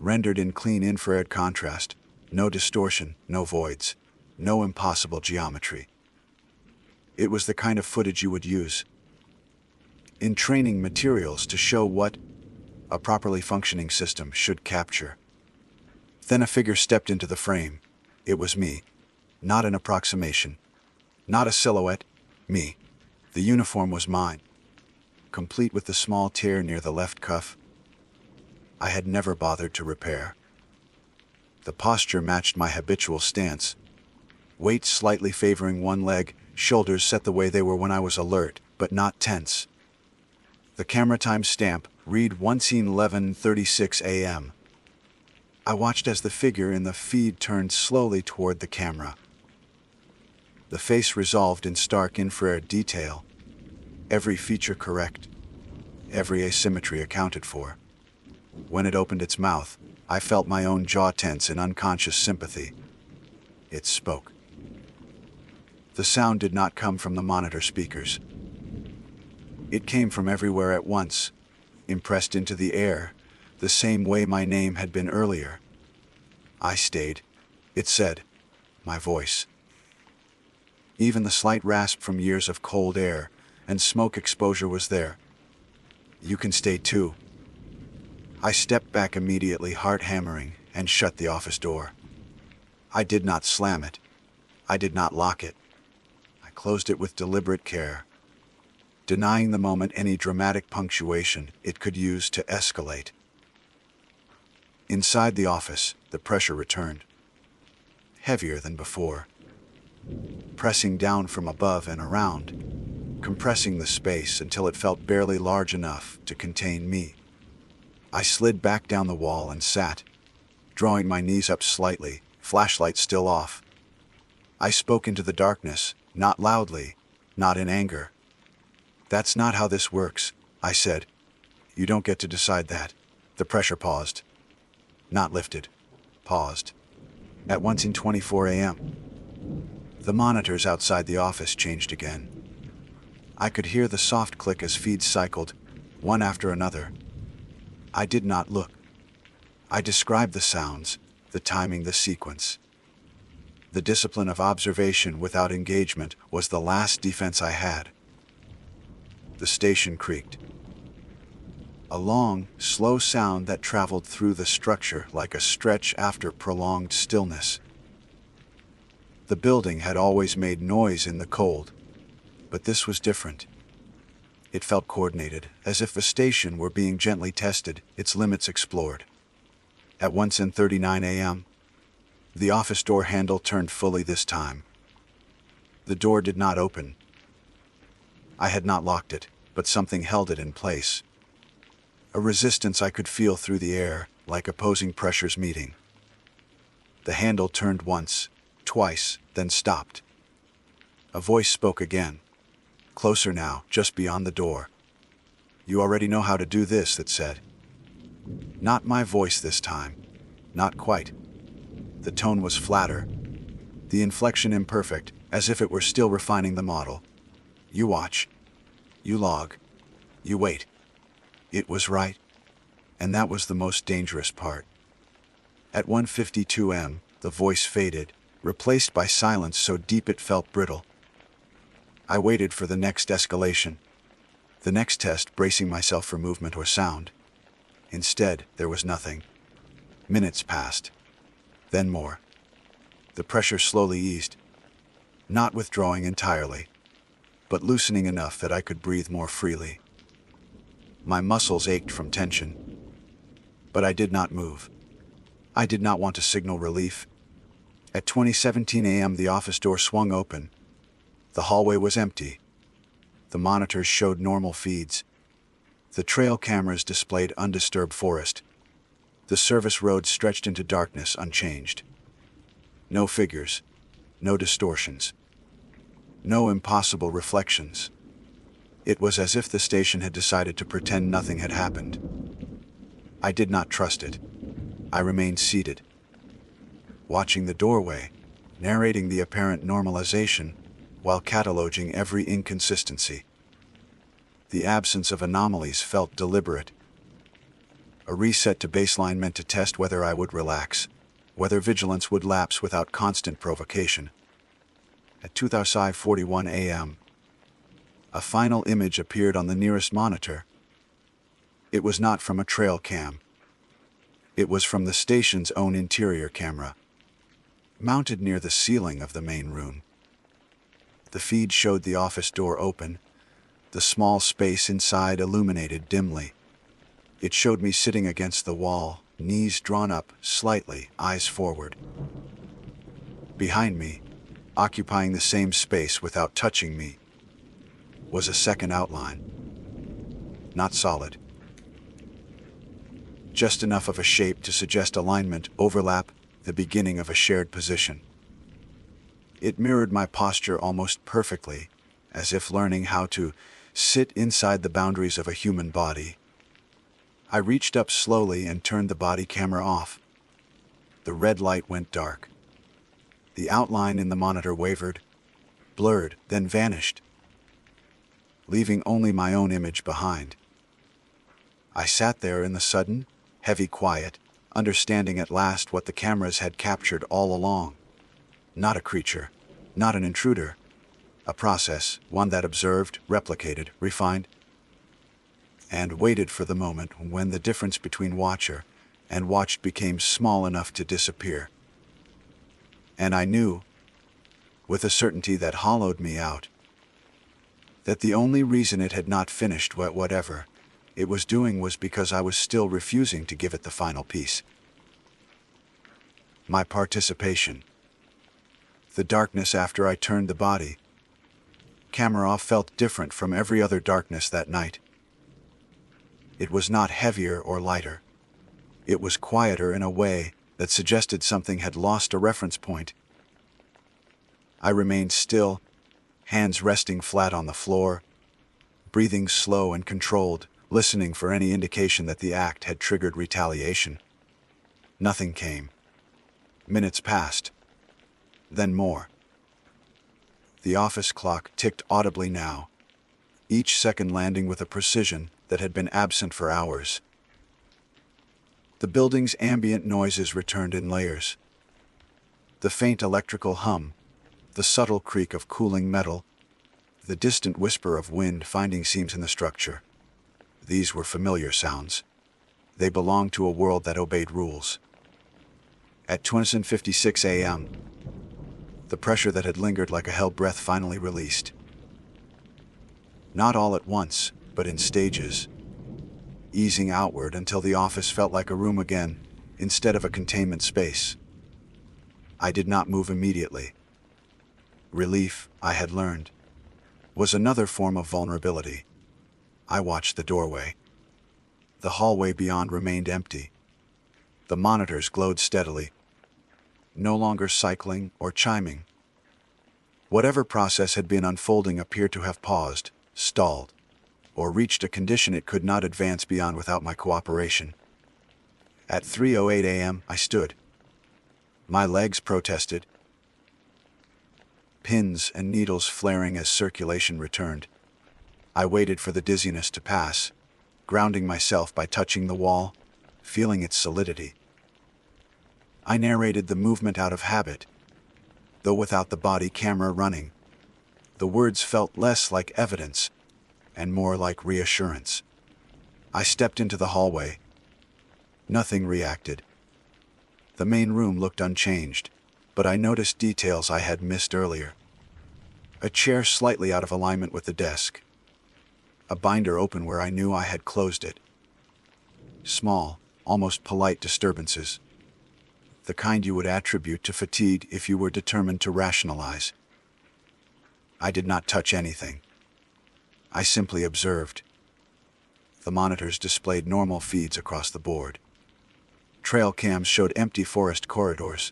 Speaker 1: rendered in clean infrared contrast, no distortion, no voids, no impossible geometry. It was the kind of footage you would use in training materials to show what a properly functioning system should capture. Then a figure stepped into the frame. It was me, not an approximation, not a silhouette, me. The uniform was mine, complete with the small tear near the left cuff I had never bothered to repair. The posture matched my habitual stance, weight slightly favoring one leg, shoulders set the way they were when I was alert, but not tense. The camera time stamp, read 1:11:36 a.m. I watched as the figure in the feed turned slowly toward the camera. The face resolved in stark infrared detail, every feature correct, every asymmetry accounted for. When it opened its mouth, I felt my own jaw tense in unconscious sympathy. It spoke. The sound did not come from the monitor speakers. It came from everywhere at once, impressed into the air, the same way my name had been earlier. I stayed, it said, my voice. Even the slight rasp from years of cold air and smoke exposure was there. You can stay too. I stepped back immediately, heart hammering, and shut the office door. I did not slam it. I did not lock it. I closed it with deliberate care, denying the moment any dramatic punctuation it could use to escalate. Inside the office, the pressure returned, heavier than before, pressing down from above and around, compressing the space until it felt barely large enough to contain me. I slid back down the wall and sat, drawing my knees up slightly, flashlight still off. I spoke into the darkness, not loudly, not in anger. "That's not how this works," I said. "You don't get to decide that." The pressure paused. Not lifted. Paused. At 1:24 a.m., the monitors outside the office changed again. I could hear the soft click as feeds cycled, one after another. I did not look. I described the sounds, the timing, the sequence. The discipline of observation without engagement was the last defense I had. The station creaked. A long, slow sound that traveled through the structure like a stretch after prolonged stillness. The building had always made noise in the cold, but this was different. It felt coordinated, as if the station were being gently tested, its limits explored. At 1:39 a.m., the office door handle turned fully this time. The door did not open. I had not locked it, but something held it in place. A resistance I could feel through the air, like opposing pressures meeting. The handle turned once, twice, then stopped. A voice spoke again. Closer now, just beyond the door. "You already know how to do this," it said. Not my voice this time. Not quite. The tone was flatter, the inflection imperfect, as if it were still refining the model. "You watch. You log. You wait." It was right. And that was the most dangerous part. At 1:52 am, the voice faded, replaced by silence so deep it felt brittle. I waited for the next escalation, the next test, bracing myself for movement or sound. Instead, there was nothing. Minutes passed. Then more. The pressure slowly eased, not withdrawing entirely, but loosening enough that I could breathe more freely. My muscles ached from tension, but I did not move. I did not want to signal relief. At 20:17 am, the office door swung open. The hallway was empty. The monitors showed normal feeds. The trail cameras displayed undisturbed forest. The service road stretched into darkness unchanged. No figures, no distortions, no impossible reflections. It was as if the station had decided to pretend nothing had happened. I did not trust it. I remained seated, watching the doorway, narrating the apparent normalization while cataloging every inconsistency. The absence of anomalies felt deliberate. A reset to baseline meant to test whether I would relax, whether vigilance would lapse without constant provocation. At 2:41 am, a final image appeared on the nearest monitor. It was not from a trail cam. It was from the station's own interior camera, mounted near the ceiling of the main room. The feed showed the office door open, the small space inside illuminated dimly. It showed me sitting against the wall, knees drawn up slightly, eyes forward. Behind me, occupying the same space without touching me, was a second outline. Not solid. Just enough of a shape to suggest alignment, overlap, the beginning of a shared position. It mirrored my posture almost perfectly, as if learning how to sit inside the boundaries of a human body. I reached up slowly and turned the body camera off. The red light went dark. The outline in the monitor wavered, blurred, then vanished, leaving only my own image behind. I sat there in the sudden, heavy quiet, understanding at last what the cameras had captured all along. Not a creature, not an intruder, a process, one that observed, replicated, refined, and waited for the moment when the difference between watcher and watched became small enough to disappear. And I knew, with a certainty that hollowed me out, that the only reason it had not finished whatever it was doing was because I was still refusing to give it the final piece. My participation. The darkness after I turned the body camera off felt different from every other darkness that night. It was not heavier or lighter. It was quieter in a way that suggested something had lost a reference point. I remained still, hands resting flat on the floor, breathing slow and controlled, listening for any indication that the act had triggered retaliation. Nothing came. Minutes passed. Then more. The office clock ticked audibly now, each second landing with a precision that had been absent for hours. The building's ambient noises returned in layers. The faint electrical hum, the subtle creak of cooling metal, the distant whisper of wind finding seams in the structure. These were familiar sounds. They belonged to a world that obeyed rules. At 2:56 am, the pressure that had lingered like a hell breath finally released. Not all at once, but in stages, easing outward until the office felt like a room again, instead of a containment space. I did not move immediately. Relief, I had learned, was another form of vulnerability. I watched the doorway. The hallway beyond remained empty. The monitors glowed steadily. no longer cycling or chiming. Whatever process had been unfolding appeared to have paused, stalled, or reached a condition it could not advance beyond without my cooperation. At 3:08 a.m., I stood. My legs protested, pins and needles flaring as circulation returned. I waited for the dizziness to pass, grounding myself by touching the wall, feeling its solidity. I narrated the movement out of habit, though without the body camera running. The words felt less like evidence and more like reassurance. I stepped into the hallway. Nothing reacted. The main room looked unchanged, but I noticed details I had missed earlier. A chair slightly out of alignment with the desk. A binder open where I knew I had closed it. Small, almost polite disturbances. The kind you would attribute to fatigue if you were determined to rationalize. I did not touch anything. I simply observed. The monitors displayed normal feeds across the board. Trail cams showed empty forest corridors.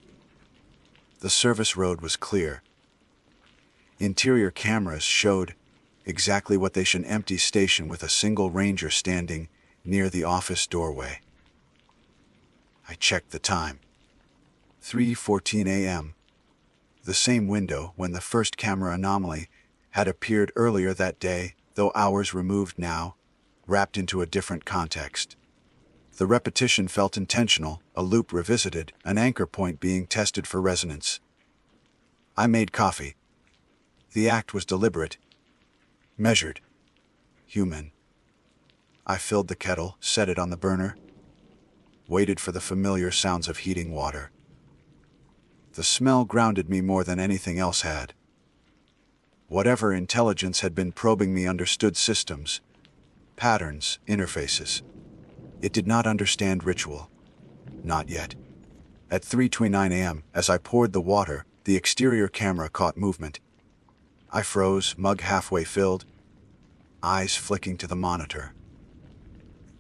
Speaker 1: The service road was clear. Interior cameras showed exactly what they should: an empty station with a single ranger standing near the office doorway. I checked the time. 3:14 a.m. The same window when the first camera anomaly had appeared earlier that day, though hours removed now, wrapped into a different context. The repetition felt intentional, a loop revisited, an anchor point being tested for resonance. I made coffee. The act was deliberate, measured, human. I filled the kettle, set it on the burner, waited for the familiar sounds of heating water. The smell grounded me more than anything else had. Whatever intelligence had been probing me understood systems, patterns, interfaces. It did not understand ritual. Not yet. At 3:29 a.m., as I poured the water, the exterior camera caught movement. I froze, mug halfway filled, eyes flicking to the monitor.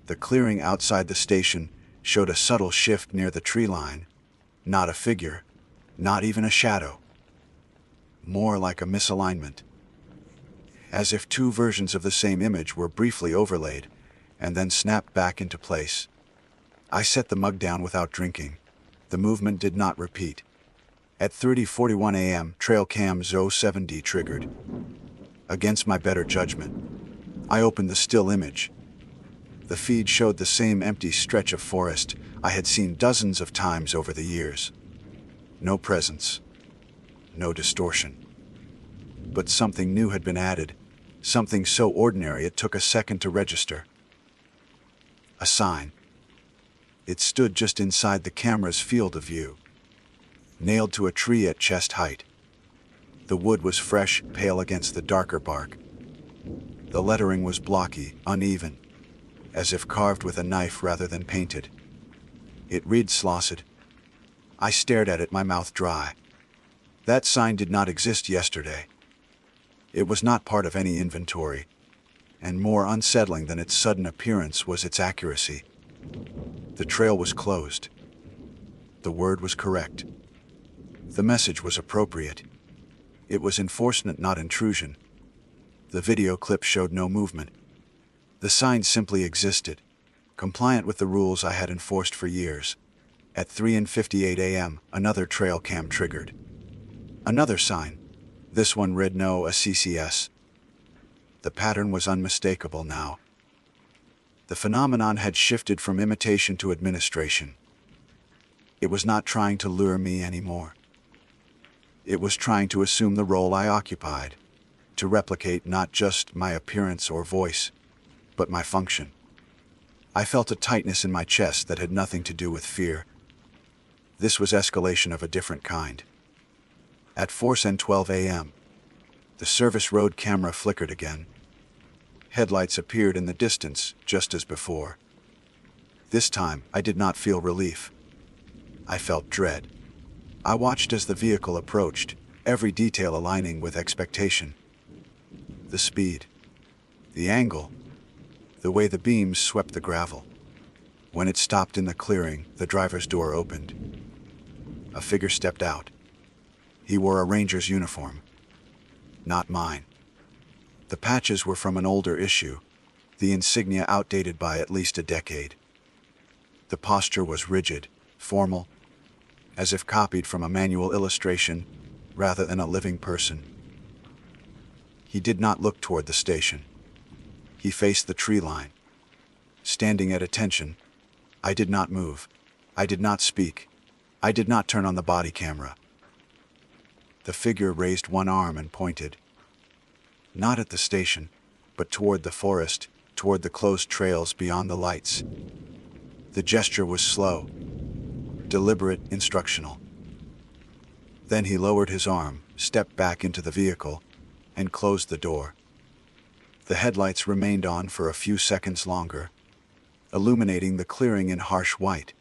Speaker 1: The clearing outside the station showed a subtle shift near the tree line. Not a figure, not even a shadow. More like a misalignment. As if two versions of the same image were briefly overlaid and then snapped back into place. I set the mug down without drinking. The movement did not repeat. At 3:41 a.m., trail cam Zo7D triggered. Against my better judgment, I opened the still image. The feed showed the same empty stretch of forest I had seen dozens of times over the years. No presence, no distortion. But something new had been added, something so ordinary it took a second to register. A sign. It stood just inside the camera's field of view, nailed to a tree at chest height. The wood was fresh, pale against the darker bark. The lettering was blocky, uneven, as if carved with a knife rather than painted. It read Slossid. I stared at it, my mouth dry. That sign did not exist yesterday. It was not part of any inventory, and more unsettling than its sudden appearance was its accuracy. The trail was closed. The word was correct. The message was appropriate. It was enforcement, not intrusion. The video clip showed no movement. The sign simply existed, compliant with the rules I had enforced for years. At 3:58 a.m., another trail cam triggered. Another sign. This one read no a CCS. The pattern was unmistakable now. The phenomenon had shifted from imitation to administration. It was not trying to lure me anymore. It was trying to assume the role I occupied, to replicate not just my appearance or voice, but my function. I felt a tightness in my chest that had nothing to do with fear. This was escalation of a different kind. At 4:12 a.m., the service road camera flickered again. Headlights appeared in the distance, just as before. This time, I did not feel relief. I felt dread. I watched as the vehicle approached, every detail aligning with expectation. The speed, the angle, the way the beams swept the gravel. When it stopped in the clearing, the driver's door opened. a figure stepped out. He wore a ranger's uniform. Not mine. The patches were from an older issue, the insignia outdated by at least a decade. The posture was rigid, formal, as if copied from a manual illustration rather than a living person. He did not look toward the station. He faced the tree line. Standing at attention, I did not move. I did not speak. I did not turn on the body camera. The figure raised one arm and pointed. Not at the station, but toward the forest, toward the closed trails beyond the lights. The gesture was slow, deliberate, instructional. Then he lowered his arm, stepped back into the vehicle, and closed the door. The headlights remained on for a few seconds longer, illuminating the clearing in harsh white.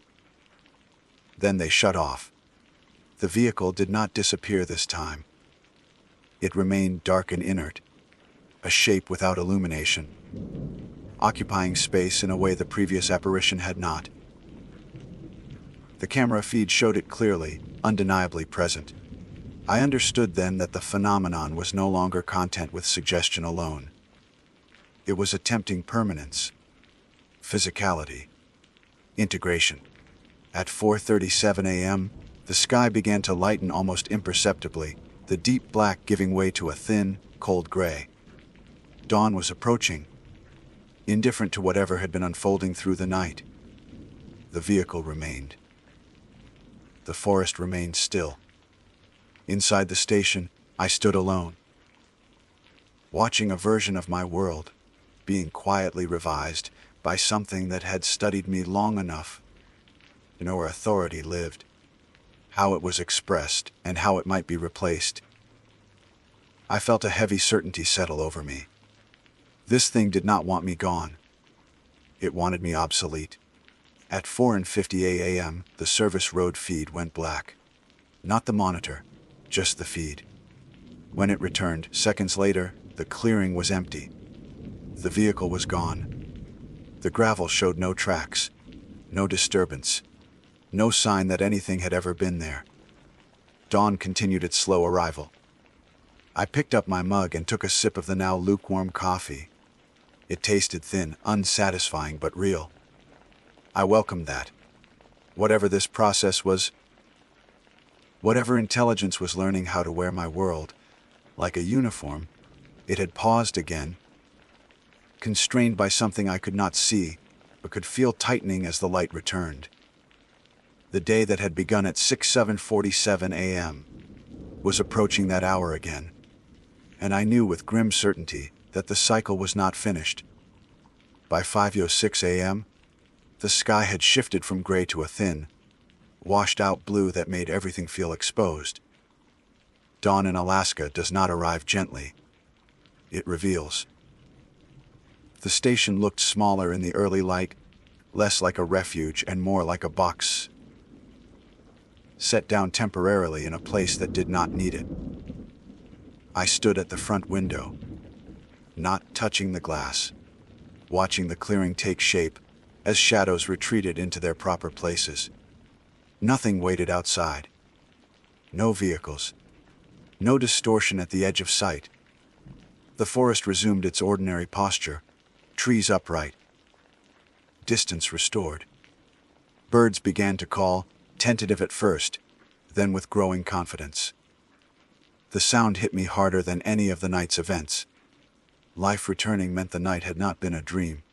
Speaker 1: Then they shut off. The vehicle did not disappear this time. It remained dark and inert, a shape without illumination, occupying space in a way the previous apparition had not. The camera feed showed it clearly, undeniably present. I understood then that the phenomenon was no longer content with suggestion alone. It was attempting permanence, physicality, integration. At 4:37 a.m., the sky began to lighten almost imperceptibly, the deep black giving way to a thin, cold gray. Dawn was approaching, indifferent to whatever had been unfolding through the night. The vehicle remained. The forest remained still. Inside the station, I stood alone, watching a version of my world being quietly revised by something that had studied me long enough to know where authority lived, how it was expressed, and how it might be replaced. I felt a heavy certainty settle over me. This thing did not want me gone. It wanted me obsolete. At 4:58 a.m., the service road feed went black. Not the monitor, just the feed. When it returned, seconds later, the clearing was empty. The vehicle was gone. The gravel showed no tracks, no disturbance, no sign that anything had ever been there. Dawn continued its slow arrival. I picked up my mug and took a sip of the now lukewarm coffee. It tasted thin, unsatisfying, but real. I welcomed that. Whatever this process was, whatever intelligence was learning how to wear my world, like a uniform, it had paused again, constrained by something I could not see, but could feel tightening as the light returned. The day that had begun at 7:47 a.m. was approaching that hour again, and I knew with grim certainty that the cycle was not finished. By 5:06 a.m., the sky had shifted from gray to a thin, washed-out blue that made everything feel exposed. Dawn in Alaska does not arrive gently. It reveals. The station looked smaller in the early light, less like a refuge and more like a box set down temporarily in a place that did not need it. I stood at the front window, not touching the glass, watching the clearing take shape as shadows retreated into their proper places. Nothing waited outside. No vehicles. No distortion at the edge of sight. The forest resumed its ordinary posture, trees upright, distance restored. Birds began to call, tentative at first, then with growing confidence. The sound hit me harder than any of the night's events. Life returning meant the night had not been a dream.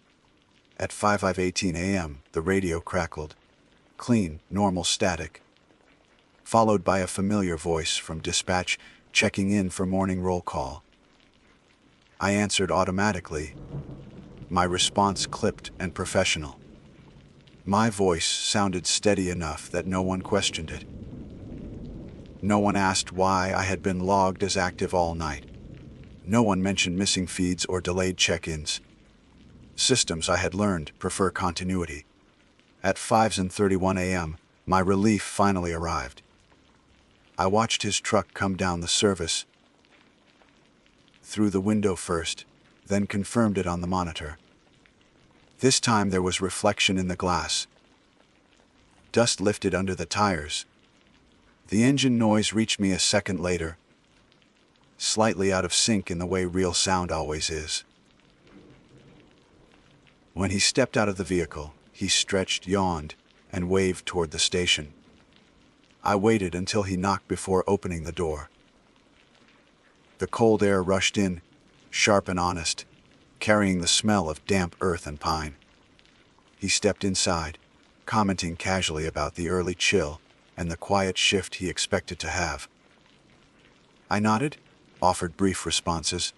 Speaker 1: At 5:18 a.m., the radio crackled, clean, normal static, followed by a familiar voice from dispatch checking in for morning roll call. I answered automatically, my response clipped and professional. My voice sounded steady enough that no one questioned it. No one asked why I had been logged as active all night. No one mentioned missing feeds or delayed check-ins. Systems I had learned prefer continuity. At 5:31 a.m., my relief finally arrived. I watched his truck come down the service, through the window first, then confirmed it on the monitor. This time there was reflection in the glass. Dust lifted under the tires. The engine noise reached me a second later, slightly out of sync in the way real sound always is. When he stepped out of the vehicle, he stretched, yawned, and waved toward the station. I waited until he knocked before opening the door. The cold air rushed in, sharp and honest, carrying the smell of damp earth and pine. He stepped inside, commenting casually about the early chill and the quiet shift he expected to have. I nodded, offered brief responses.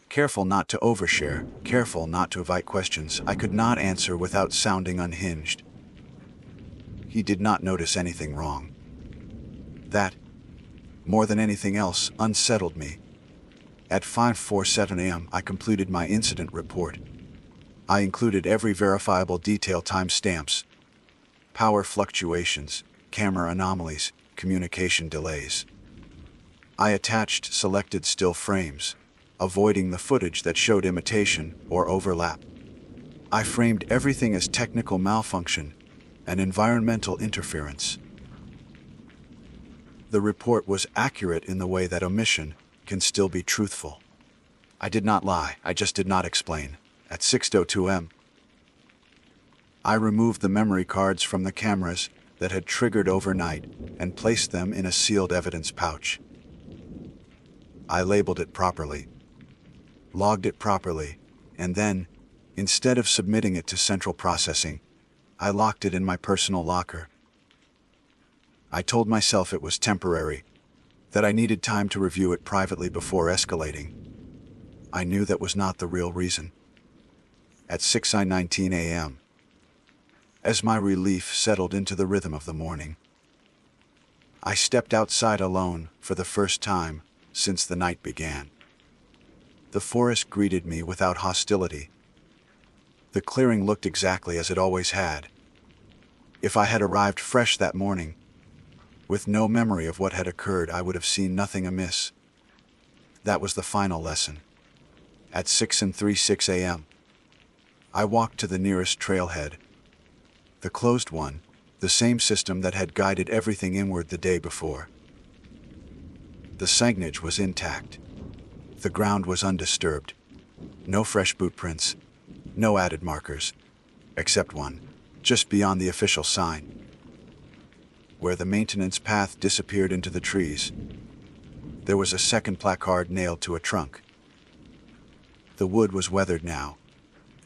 Speaker 1: Careful not to overshare, careful not to invite questions I could not answer without sounding unhinged. He did not notice anything wrong. That, more than anything else, unsettled me. At 5:47 a.m., I completed my incident report. I included every verifiable detail, timestamps, power fluctuations, camera anomalies, communication delays. I attached selected still frames, avoiding the footage that showed imitation or overlap. I framed everything as technical malfunction and environmental interference. The report was accurate in the way that omission can still be truthful. I did not lie, I just did not explain. At 6:02 a.m., I removed the memory cards from the cameras that had triggered overnight and placed them in a sealed evidence pouch. I labeled it properly, logged it properly, and then, instead of submitting it to central processing, I locked it in my personal locker. I told myself it was temporary, that I needed time to review it privately before escalating. I knew that was not the real reason. At 6:19 a.m., as my relief settled into the rhythm of the morning, I stepped outside alone for the first time since the night began. The forest greeted me without hostility. The clearing looked exactly as it always had. If I had arrived fresh that morning, with no memory of what had occurred, I would have seen nothing amiss. That was the final lesson. At 6:36 a.m., I walked to the nearest trailhead, the closed one, the same system that had guided everything inward the day before. The signage was intact. The ground was undisturbed. No fresh boot prints, no added markers, except one, just beyond the official sign, where the maintenance path disappeared into the trees. There was a second placard nailed to a trunk. The wood was weathered now,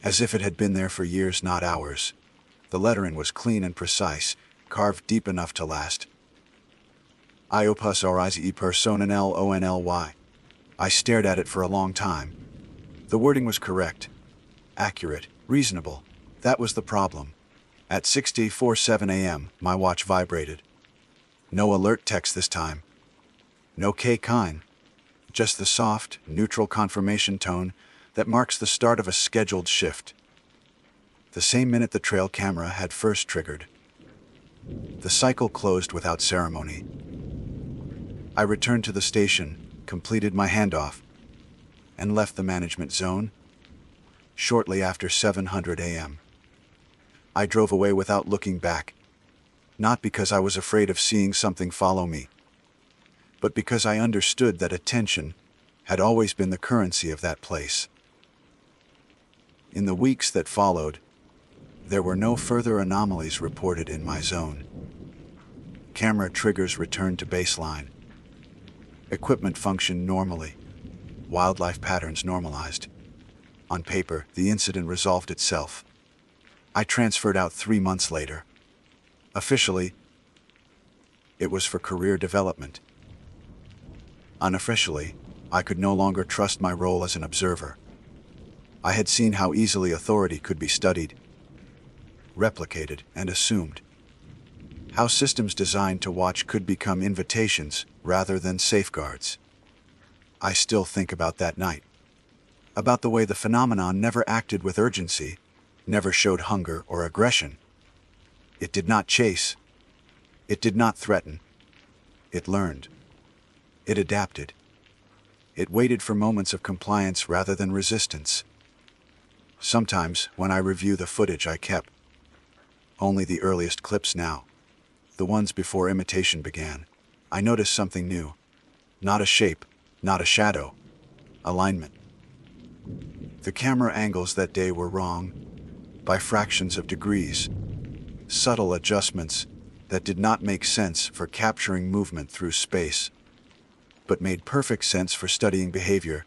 Speaker 1: as if it had been there for years, not hours. The lettering was clean and precise, carved deep enough to last. Iopus orise e personen lonly. I stared at it for a long time. The wording was correct, accurate, reasonable. That was the problem. At 6:47 a.m., my watch vibrated. No alert text this time. No K-Kine. Just the soft, neutral confirmation tone that marks the start of a scheduled shift. The same minute the trail camera had first triggered. The cycle closed without ceremony. I returned to the station, completed my handoff, and left the management zone shortly after 7:00 a.m. I drove away without looking back, not because I was afraid of seeing something follow me, but because I understood that attention had always been the currency of that place. In the weeks that followed, there were no further anomalies reported in my zone. Camera triggers returned to baseline. Equipment functioned normally. Wildlife patterns normalized. On paper, the incident resolved itself. I transferred out 3 months later. Officially, it was for career development. Unofficially, I could no longer trust my role as an observer. I had seen how easily authority could be studied, replicated, and assumed. How systems designed to watch could become invitations rather than safeguards. I still think about that night. About the way the phenomenon never acted with urgency, never showed hunger or aggression. It did not chase. It did not threaten. It learned. It adapted. It waited for moments of compliance rather than resistance. Sometimes, when I review the footage I kept, only the earliest clips now, the ones before imitation began, I noticed something new. Not a shape, not a shadow. Alignment. The camera angles that day were wrong, by fractions of degrees. Subtle adjustments that did not make sense for capturing movement through space, but made perfect sense for studying behavior,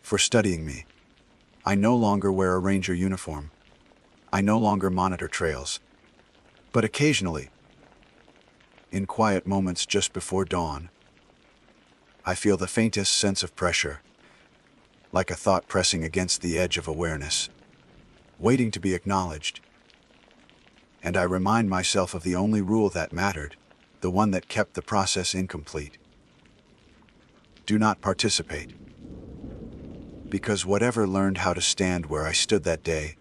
Speaker 1: for studying me. I no longer wear a ranger uniform. I no longer monitor trails. But occasionally, in quiet moments just before dawn, I feel the faintest sense of pressure, like a thought pressing against the edge of awareness, waiting to be acknowledged. And I remind myself of the only rule that mattered, the one that kept the process incomplete. Do not participate. Because whatever learned how to stand where I stood that day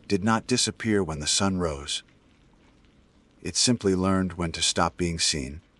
Speaker 1: did not disappear when the sun rose. It simply learned when to stop being seen